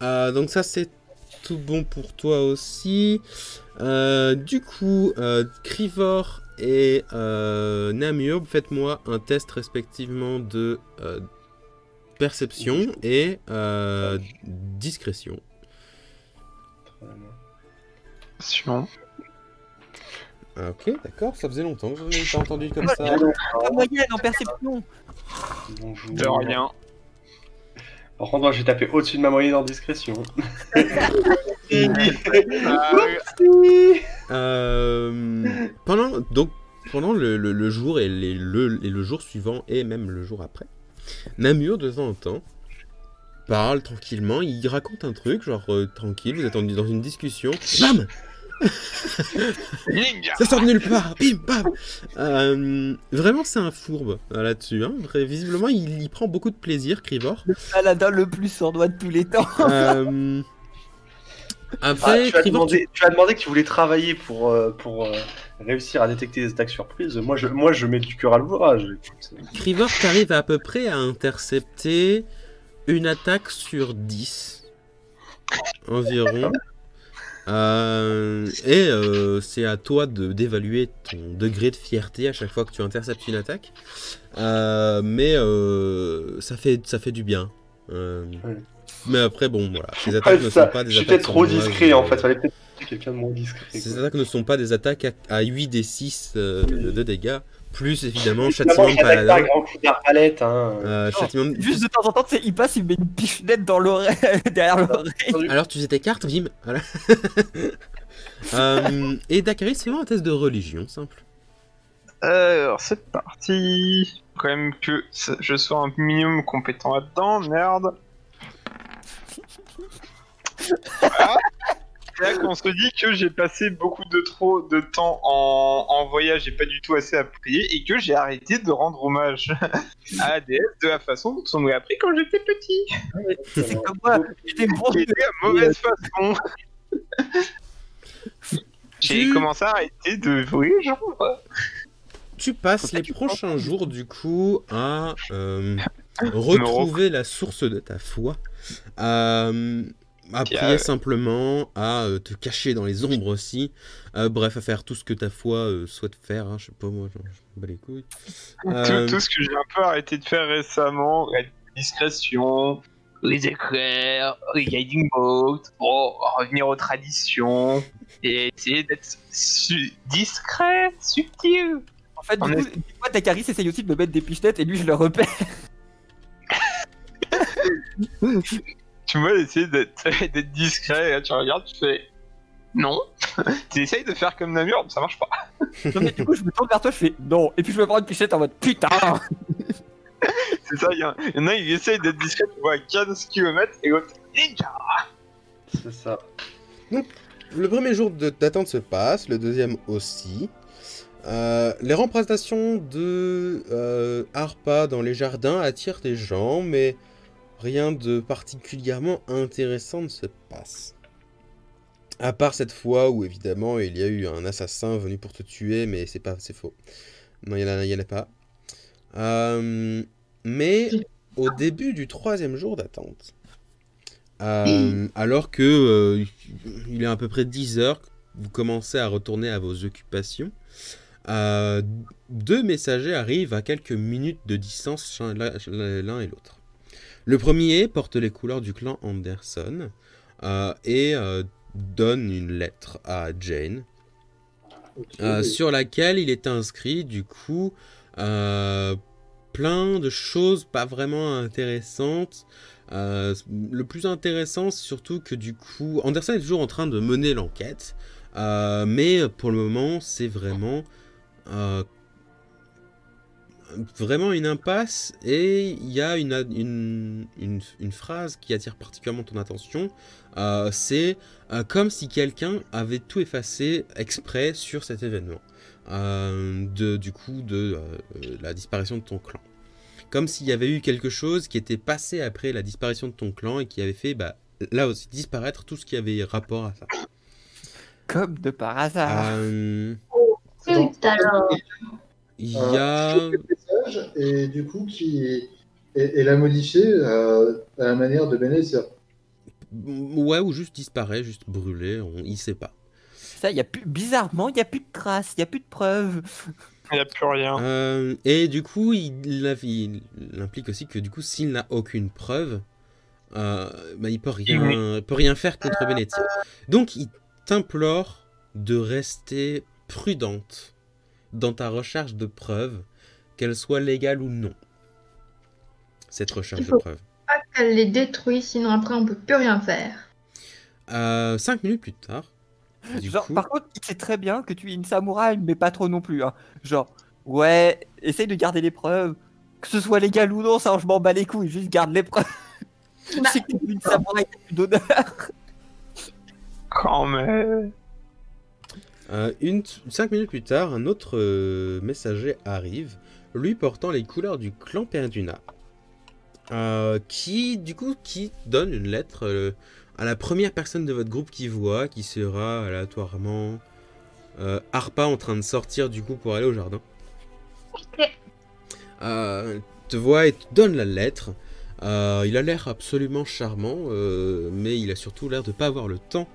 Hein. Donc ça c'est tout bon pour toi aussi. Du coup, Crivor et Namur, faites-moi un test respectivement de perception et discrétion. Attention. Ah, ok, d'accord, ça faisait longtemps que je n'avais pas entendu comme ça. La moyenne en perception. Bonjour. De rien. Par contre, moi, j'ai tapé au-dessus de ma moyenne en discrétion. Pendant le jour et le jour suivant et même le jour après, Namur de temps en temps parle tranquillement, il raconte un truc, genre tranquille, vous êtes dans une discussion, bam, Ninja. ça sort de nulle part, bim, bam. Vraiment c'est un fourbe là-dessus, hein. Visiblement il prend beaucoup de plaisir, Crivor. Le paladin le plus sournois de tous les temps. Après, tu as Crivor, demandé que tu voulais travailler pour réussir à détecter des attaques surprises. Moi, je mets du cœur à l'ouvrage. Crivor t'arrive à peu près à intercepter une attaque sur 10 environ. C'est à toi d'évaluer ton degré de fierté à chaque fois que tu interceptes une attaque. Mais ça fait du bien. Mais après, bon, voilà. Ces attaques ne sont pas des Je suis attaques. peut-être trop sournoises, discret en fait. Fallait peut-être quelqu'un de moins discret. Ces attaques ne sont pas des attaques à 8 des 6 de dégâts. Plus évidemment, Évidemment, châtiment de je t'attaque pas paladin. un grand coup d'arbalète. Hein. Châtiment de- Juste de temps en temps, tu sais, il passe, il met une pichenette dans l'oreille, derrière l'oreille. Alors tu faisais tes cartes, Vim. Voilà. Et Dakaris, fais-moi un test de religion, simple. Alors, c'est parti. Quand même que je sois un minimum compétent là-dedans, merde. Voilà. C'est là qu'on se dit que j'ai passé beaucoup de trop de temps en voyage et pas du tout assez à prier et que j'ai arrêté de rendre hommage à la déesse de la façon dont on m'a appris quand j'étais petit. C'est comme moi, j'étais bon. Qui était à mauvaise façon. J'ai Tu- commencé à arrêter de voler les gens. Tu passes les prochains jours du coup à retrouver la source de ta foi, à prier simplement, à te cacher dans les ombres aussi, bref, à faire tout ce que ta foi souhaite faire, hein, je sais pas moi, je me bats les couilles. Tout ce que j'ai un peu arrêté de faire récemment, la discrétion, les éclairs, les guiding boats, pour revenir aux traditions et essayer d'être discret, subtil. En fait, On du coup, des fois, Dakaris essaye aussi de me mettre des pichenettes et lui, je le repère. Tu vois, essayer d'être discret, et là, tu regardes, tu fais non. Tu essayes de faire comme Namur, mais ça marche pas. Non, mais du coup, je me tourne vers toi, je fais non. Et puis, je me prends une pichette en mode putain. C'est ça, il y en a, il essaye d'être discret, tu vois, à 15 km et l'autre ninja. C'est ça. Le premier jour d'attente se passe, le deuxième aussi. Les représentations de Harpa dans les jardins attirent des gens, mais rien de particulièrement intéressant ne se passe. À part cette fois où, évidemment, il y a eu un assassin venu pour te tuer, mais c'est faux. Non, il y en a pas. Mais au début du 3e jour d'attente, alors que il est à peu près 10 heures, vous commencez à retourner à vos occupations, 2 messagers arrivent à quelques minutes de distance l'un et l'autre. Le premier porte les couleurs du clan Anderson et donne une lettre à Jane, sur laquelle il est inscrit du coup plein de choses pas vraiment intéressantes. Le plus intéressant, c'est surtout que du coup, Anderson est toujours en train de mener l'enquête, mais pour le moment, c'est vraiment une impasse, et il y a une phrase qui attire particulièrement ton attention. C'est comme si quelqu'un avait tout effacé exprès sur cet événement, du coup de la disparition de ton clan. Comme s'il y avait eu quelque chose qui était passé après la disparition de ton clan et qui avait fait, là aussi, disparaître tout ce qui avait rapport à ça. Comme de par hasard. Zut, alors. Il y a... message et du coup qui l'a modifié à la manière de Benezia. Ouais, ou juste disparaît, juste brûlé, il sait pas. Ça, bizarrement, il n'y a plus de traces, il n'y a plus de preuves. Il n'y a plus rien. Et du coup, il implique aussi que du coup, s'il n'a aucune preuve, il peut rien faire contre Benezia. Donc, il t'implore de rester prudente dans ta recherche de preuves, qu'elles soient légales ou non. Cette recherche de preuves. Pas qu'elle les détruit, sinon après on peut plus rien faire. 5 minutes plus tard. Par contre, il sait très bien que tu es une samouraï, mais pas trop non plus. Hein. Genre, ouais, essaye de garder les preuves. Que ce soit légal ou non, ça je m'en bats les couilles, juste garde les preuves. Je sais que tu es une samouraï d'honneur. Quand même. 5 minutes plus tard, un autre messager arrive, lui portant les couleurs du clan Perduna, qui donne une lettre à la première personne de votre groupe qui voit, qui sera aléatoirement Harpa en train de sortir du coup pour aller au jardin. Te voit et te donne la lettre. Il a l'air absolument charmant, mais il a surtout l'air de pas avoir le temps.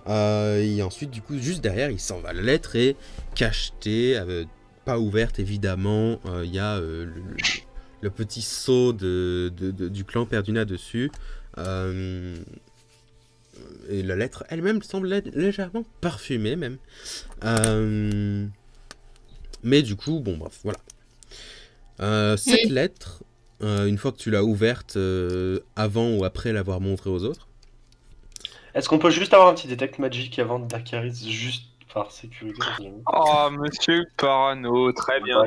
Et ensuite, du coup, juste derrière, il s'en va. La lettre est cachetée, pas ouverte évidemment. Il y a le petit sceau du clan Perduna dessus. Et la lettre elle-même semble légèrement parfumée même. Mais du coup, bon bref, voilà. Cette lettre, une fois que tu l'as ouverte avant ou après l'avoir montrée aux autres. Est-ce qu'on peut juste avoir un petit détect magique avant Dakaris, juste par sécurité? Oh, monsieur Parano, très bien.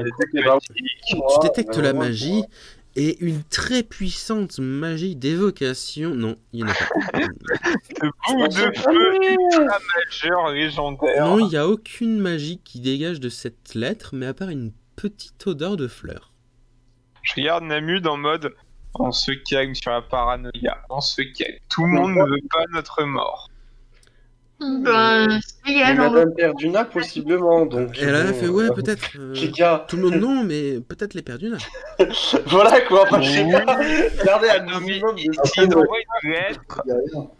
Tu détectes la magie et une très puissante magie d'évocation. Non, il n'y en a pas. Le bout de feu ultra majeur légendaire. Non, il n'y a aucune magie qui dégage de cette lettre, mais à part une petite odeur de fleurs. Je regarde Namud en mode on se calme sur la paranoïa, on se calme. Tout le monde ne veut pas notre mort. Mais Madame Perduna, possiblement. Donc, elle a fait, ouais, peut-être. Tout le monde, non, mais peut-être les Perduna. Voilà quoi, enfin, je sais pas. Regardez un non, mais minimum de. si on envoie une lettre,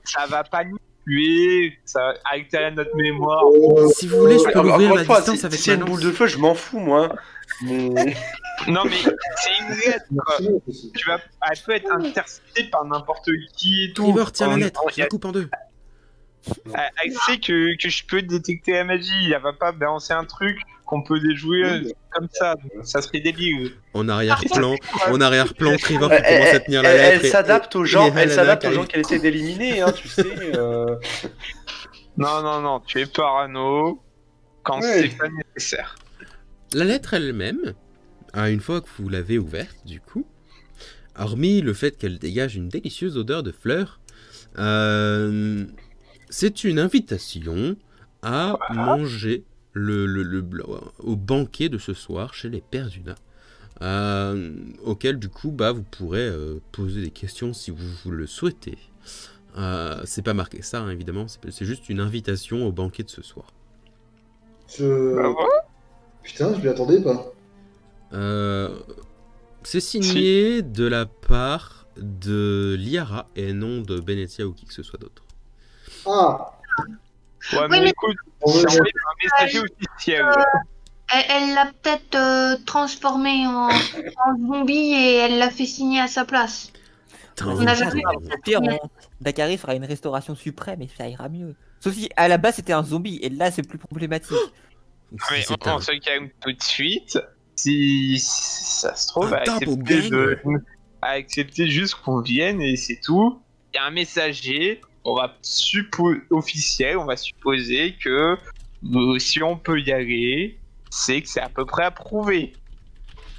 ça va pas nous tuer, ça va altérer notre mémoire. Si vous voulez, je peux l'ouvrir à la distance avec si c'est une boule de feu, je m'en fous, moi. Mais... Non, mais c'est une lettre, quoi. Elle peut être interceptée par n'importe qui et tout. Trevor, tiens la lettre, je la coupe en 2. Elle sait que je peux détecter la magie, elle va pas balancer un truc qu'on peut déjouer comme ça, ça serait débile. En arrière-plan, Trevor qui commence à tenir la lettre. Elle s'adapte aux gens, qu'elle essaie d'éliminer, hein, tu sais. Non, tu es parano quand c'est pas nécessaire. La lettre elle-même, une fois que vous l'avez ouverte, du coup, hormis le fait qu'elle dégage une délicieuse odeur de fleurs, c'est une invitation à manger au banquet de ce soir chez les Perduna, auquel du coup vous pourrez poser des questions si vous le souhaitez. C'est pas marqué ça, hein, évidemment. C'est juste une invitation au banquet de ce soir. Je... Bah voilà. Putain, je m'y attendais pas. C'est signé de la part de Liara et non de Benezia ou qui que ce soit d'autre. Ah. Ouais, mais mais- écoute, Bon, c'est ouais, un messager officiel. Elle l'a peut-être transformé en zombie et elle l'a fait signer à sa place. Putain, On a jamais- Au pire, Dakari fera une restauration suprême et ça ira mieux. Sauf si à la base c'était un zombie et là c'est plus problématique. Mais c'est on se calme tout de suite. Si ça se trouve, Un à tape au accepter, gang. à accepter juste qu'on vienne et c'est tout. Il y a un messager, on va officiel, on va supposer que si on peut y aller, c'est que c'est à peu près approuvé.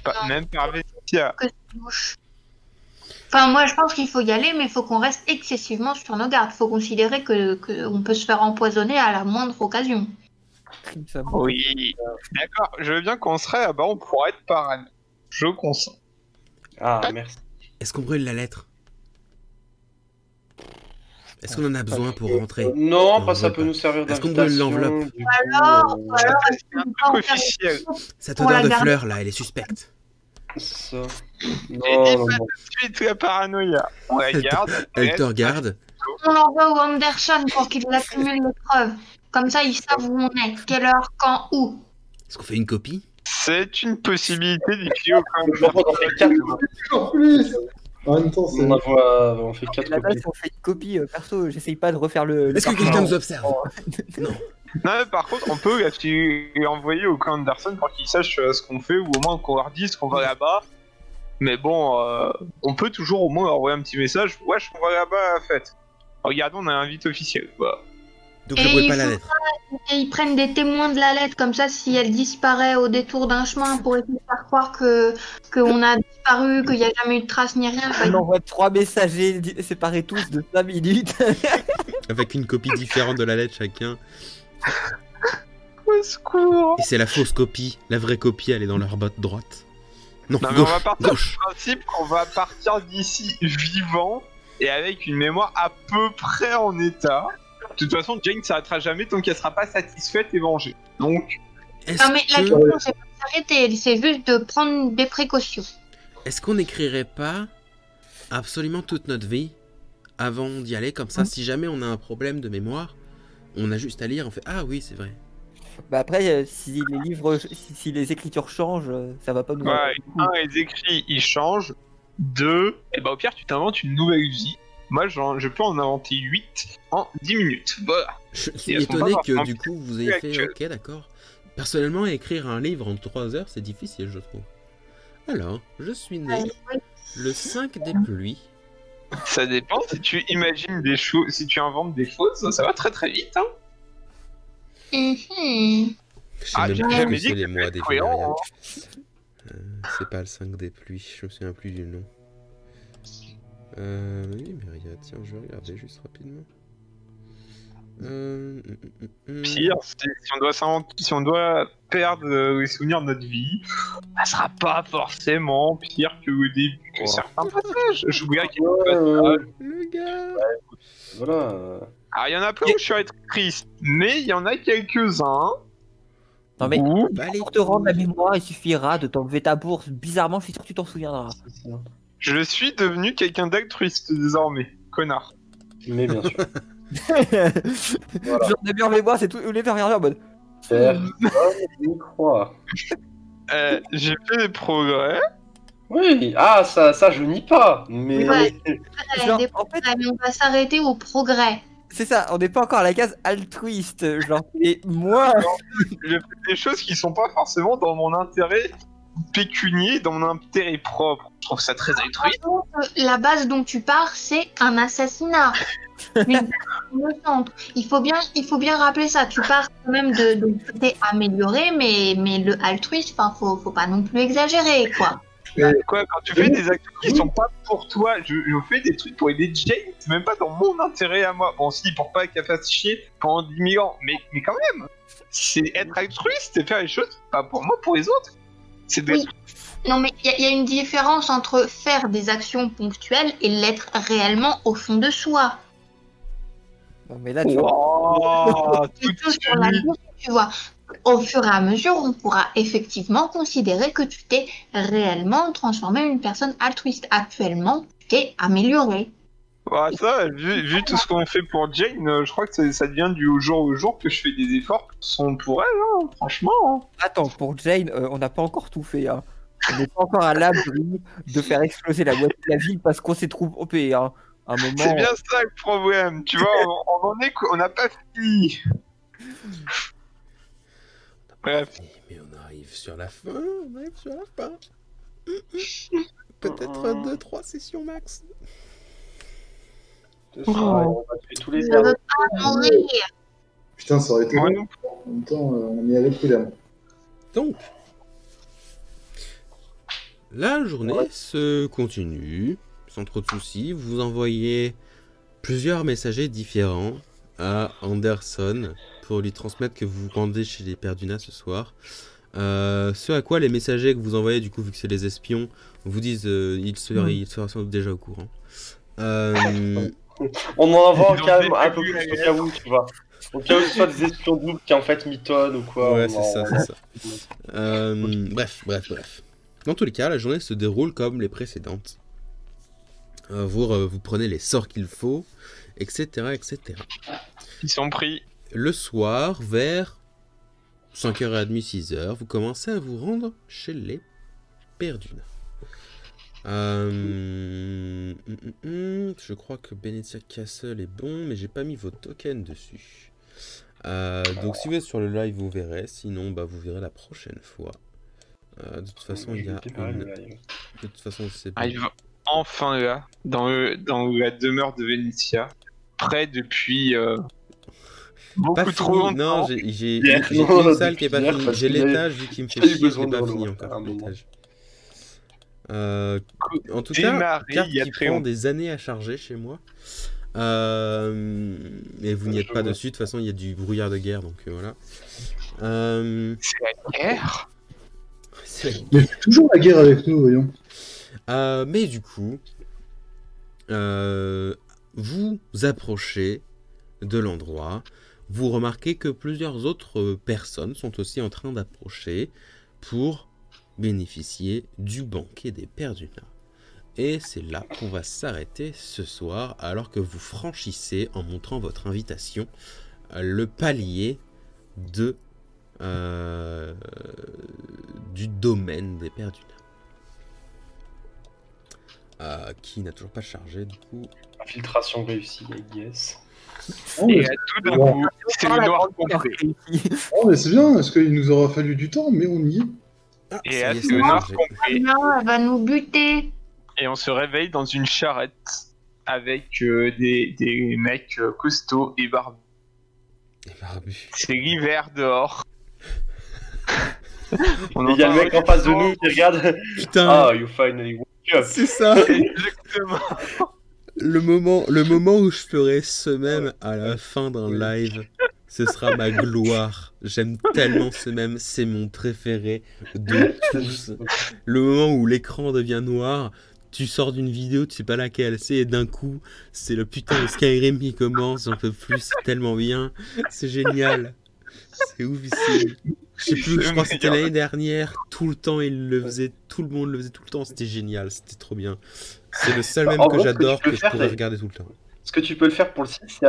Non. Même par Vestia. Que c'est louche. Enfin, moi je pense qu'il faut y aller, mais il faut qu'on reste excessivement sur nos gardes. Il faut considérer que on peut se faire empoisonner à la moindre occasion. Oui, d'accord, je veux bien qu'on serait là-bas, on pourrait être parano. Je consens. Ah, merci. Est-ce qu'on brûle la lettre? Est-ce qu'on en a besoin pour rentrer? Non, Non, pas on ça veut peut pas. nous servir Est-ce qu'on d'invitation. brûle l'enveloppe? du Alors, coup, alors est-ce C'est un qu'on peut truc en faire officiel. Cette Pour odeur la de garder. fleurs là, elle est suspecte. c'est ça. Et Non, dis non, pas non. tout de suite la paranoïa. On la garde. Elle te regarde. On l'envoie au Anderson pour qu'il accumule les preuves. Comme ça, ils savent où on est, quelle heure, quand, où. Est-ce qu'on fait une copie? C'est une possibilité d'utiliser au camp de J'envoie dans les 4. Toujours plus. En même temps, c'est... On fait 4 La base, copies. si on fait une copie, perso, j'essaye pas de refaire le. Est-ce que quelqu'un nous observe? Non, mais par contre, on peut les envoyer au camp Anderson pour qu'ils sachent ce qu'on fait ou au moins qu'on leur dise qu'on va là-bas. Mais bon, on peut toujours au moins leur envoyer un petit message. Wesh, on va là-bas à la fête. Regardons, on a un invite officiel. Voilà. Donc Et je brûle il pas la faut lettre. Et ils prennent des témoins de la lettre, comme ça, si elle disparaît au détour d'un chemin pour essayer de faire croire qu'on a disparu, qu'il n'y a jamais eu de trace ni rien. On envoie 3 messagers séparés tous de 5 minutes. Avec une copie différente de la lettre chacun. Au secours. Et c'est la fausse copie. La vraie copie, elle est dans leur botte droite. Non, Non, mais gauche, on va partir gauche. du principe qu'on va partir d'ici vivant et avec une mémoire à peu près en état. De toute façon, Jane ne s'arrêtera jamais tant qu'elle sera pas satisfaite et vengée. Donc, Est-ce Non, mais la que- question, c'est pas de s'arrêter, c'est juste de prendre des précautions. est-ce qu'on n'écrirait pas absolument toute notre vie avant d'y aller? Comme ça, si jamais on a un problème de mémoire, on a juste à lire, on fait ah oui, c'est vrai. Bah après, si les livres, si les écritures changent, ça va pas nous. ouais, les écrits ils changent. 2, et bah au pire, tu t'inventes une nouvelle vie. Moi, je peux en inventer 8 en 10 minutes. Voilà. Je Et suis elles sont étonné pas que forcément du coup vous ayez fait actuelles. ok, d'accord. Personnellement, écrire un livre en 3 heures, c'est difficile, je trouve. Alors, je suis né le 5 des pluies. Ça dépend si tu imagines des choses, si tu inventes des choses, ça va très très vite. Hein. Mhm. Je sais Ah, même j'ai plus jamais que dit c'est que les c'était mois des cohérent, Vénériens. C'est pas le 5 des pluies, je me souviens plus du nom. Oui, mais regarde, tiens, je vais regarder juste rapidement. Pire, si on doit perdre les souvenirs de notre vie, ça sera pas forcément pire que au début que Oh. certains passages. Je vous dirais qu'il y a Ouais, des passages. Le gars. Voilà. Alors il y en a plein où je suis triste, mais il y en a quelques-uns. Non mais où Bah, les pour te rendre la mémoire, il suffira de t'enlever ta bourse. Bizarrement, je suis sûr que tu t'en souviendras. C'est ça. je suis devenu quelqu'un d'altruiste désormais, connard. Mais bien sûr. J'en ai bien en mémoire, c'est tout. Vous les faire regarder en mode. Personne n'y croit. J'ai fait des progrès. Oui, ah, ça je nie pas. Mais. Ouais. Genre, Des en fait, progrès, mais on va s'arrêter au progrès. c'est ça, on n'est pas encore à la case altruiste. Genre, et moi. Je fais des choses qui sont pas forcément dans mon intérêt pécunier, dans mon intérêt propre. Je trouve ça très altruiste. La base dont tu pars, c'est un assassinat. Une personne innocente. Il faut bien rappeler ça. Tu pars quand même de côté amélioré, mais le altruiste, enfin, faut pas non plus exagérer, quoi. Quoi, quand tu fais des actions qui sont pas pour toi, je fais des trucs pour aider Jane, c'est même pas dans mon intérêt à moi. Bon, si, pour pas qu'elle fasse chier pendant 10 000 ans, mais quand même, c'est être altruiste, c'est faire les choses pas pour moi, pour les autres. C'est d'être. Oui. Non, mais il y a une différence entre faire des actions ponctuelles et l'être réellement au fond de soi. Non, mais là, tu vois. Wow, C'est tout sur la durée, tu vois. Au fur et à mesure, on pourra effectivement considérer que tu t'es réellement transformé en une personne altruiste. Actuellement, tu t'es amélioré. Ouais, ça, vu tout ce qu'on fait pour Jane, je crois que ça devient du au jour que je fais des efforts pour elle, hein, franchement. Hein. Attends, pour Jane, on n'a pas encore tout fait. Hein. On n'est pas encore à l'abri de faire exploser la moitié de la ville parce qu'on s'est trompé. Hein. À un moment. C'est bien ça le problème, tu vois, on en est qu'on n'a pas fini. Bref. Mais on arrive sur la fin, Peut-être 2-3 sessions max. On va tuer tous les Je diables. veux pas mourir. Putain, ça aurait été Ouais, bon. En même temps, on y allait prudemment. Donc, la journée se continue, sans trop de soucis. Vous envoyez plusieurs messagers différents à Anderson pour lui transmettre que vous vous rendez chez les Perduna ce soir. Ce à quoi les messagers que vous envoyez, du coup, vu que c'est les espions, vous disent ils seraient sans doute déjà au courant. On en envoie Ils ont calme un des peu plus débuts, au cas où, tu vois. Au cas où ce soit des espions doubles qui en fait mitonnent ou quoi. Ouais, on c'est en- ça. Bref. Dans tous les cas, la journée se déroule comme les précédentes. Vous prenez les sorts qu'il faut, etc. Ils sont pris. Le soir, vers 5h30, 6h, vous commencez à vous rendre chez les Perduna. Je crois que Benezia Castle est bon, mais j'ai pas mis vos tokens dessus. Donc si vous êtes sur le live, vous verrez. Sinon, vous verrez la prochaine fois. De toute façon, il y a une... De toute façon, c'est bon. Arrive enfin là, dans la demeure de Venetia. Prêt depuis beaucoup Pas trop fini. longtemps. Non, j'ai Hier, une non, salle qui est pas depuis hier, finie. parce J'ai qu'il y a- l'étage, vu qu'il me fait j'ai eu chier, je besoin l'ai pas de fini l'eau, encore. à un moment. L'étage. En tout cas, Démarré carte il y a qui très prend longtemps. des années à charger chez moi. Et vous n'y êtes pas dessus. De toute façon, il y a du brouillard de guerre, donc voilà. C'est la guerre. C'est la Mais c'est toujours la guerre avec nous, voyons. mais du coup, vous approchez de l'endroit. Vous remarquez que plusieurs autres personnes sont aussi en train d'approcher pour bénéficier du banquet des Perduna. Et c'est là qu'on va s'arrêter ce soir, alors que vous franchissez, en montrant votre invitation, le palier de du domaine des Perduna. Qui n'a toujours pas chargé, du coup. Infiltration réussie, I guess. Oh, Et mais, à tout d'un Ouais. coup, c'est le noir complet. oh, mais c'est bien, parce qu'il nous aura fallu du temps, mais on y est. Ah, Et ça à y est, tout ça a le noir chargé. complet. Non, elle va nous buter. Et on se réveille dans une charrette avec des mecs costauds et barbus. Et barbu. C'est l'hiver dehors. On Il y a le entend mec en face de nous qui regarde. Putain, Ah, you finally woke up. c'est ça. Exactement. Le moment où je ferai ce même à la fin d'un live, ce sera ma gloire. J'aime tellement ce même, c'est mon préféré de tous. Le moment où l'écran devient noir, tu sors d'une vidéo, tu sais pas laquelle c'est, et d'un coup, c'est le putain de Skyrim qui commence, j'en peux plus, c'est tellement bien, c'est génial. C'est oufissime. Je sais plus, je crois que c'était l'année dernière, tout le temps il le faisait, tout le monde le faisait tout le temps, c'était génial, c'était trop bien. C'est le seul Bah, même en que gros, ce que j'adore, tu peux que je faire, pourrais c'est- regarder tout le temps. Ce que tu peux le faire pour le 6, c'est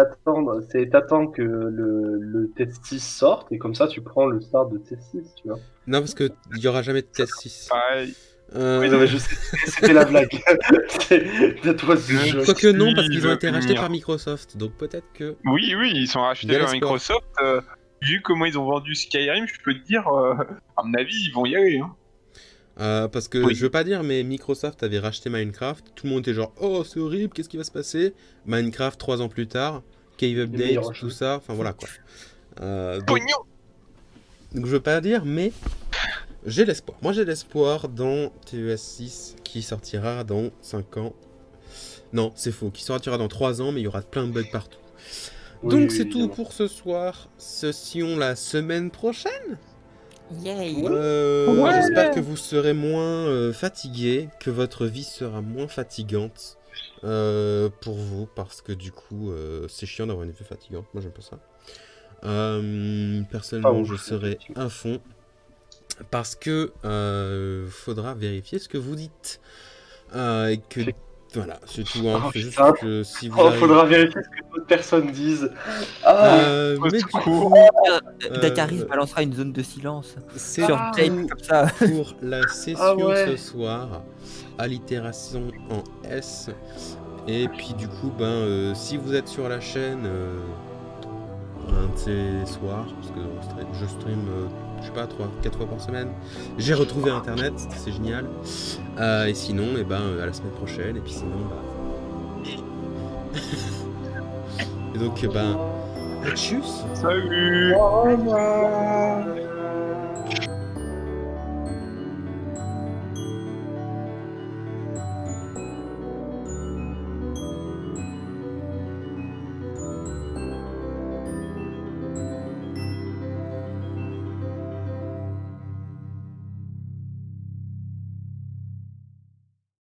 attendre que le test 6 sorte et comme ça tu prends le start de test 6, tu vois. Non, parce qu'il n'y aura jamais de test 6. Pareil. Oui, non, mais je sais, c'était la blague. That was the joke. Quoique non, parce qu'ils ont va été venir. rachetés par Microsoft, donc peut-être que... Oui, ils sont Il y rachetés a par l'espoir. Microsoft. Vu comment ils ont vendu Skyrim, je peux te dire, à mon avis, ils vont y aller. Hein. Parce que Oui. je veux pas dire, mais Microsoft avait racheté Minecraft, tout le monde était genre « Oh, c'est horrible, qu'est-ce qui va se passer ?» Minecraft, 3 ans plus tard, Cave meilleurs Update, tout jeux. ça, enfin voilà quoi. Donc Pognon. je veux pas dire, mais j'ai l'espoir. Moi j'ai l'espoir dans TES6 qui sortira dans 5 ans. Non, c'est faux, qui sortira dans 3 ans, mais il y aura plein de bugs partout. Oui, Donc oui, c'est tout évidemment. pour ce soir. Session la semaine prochaine. Yay. Ouais. J'espère que vous serez moins fatigués, que votre vie sera moins fatigante. pour vous, parce que du coup, c'est chiant d'avoir une effet fatigante. Moi, j'aime pas ça. Personnellement, Ah, je ouf, serai à fond. Parce que faudra vérifier ce que vous dites. Et que voilà, c'est tout. Hein. Oh, C'est juste putain. que si vous Oh, arrivez... faudra vérifier ce que d'autres personnes disent. Ah, mais du coup, Dakaris balancera une zone de silence c'est sur Ah. Jane comme ça. pour la session Ah ouais. ce soir. Allitération en S. Et puis du coup, si vous êtes sur la chaîne un de ces soirs, parce que je stream, je sais pas, 3-4 fois par semaine, j'ai retrouvé internet, c'est génial. Et sinon, à la semaine prochaine. Et puis sinon, et donc, tchuss. Salut. Au revoir.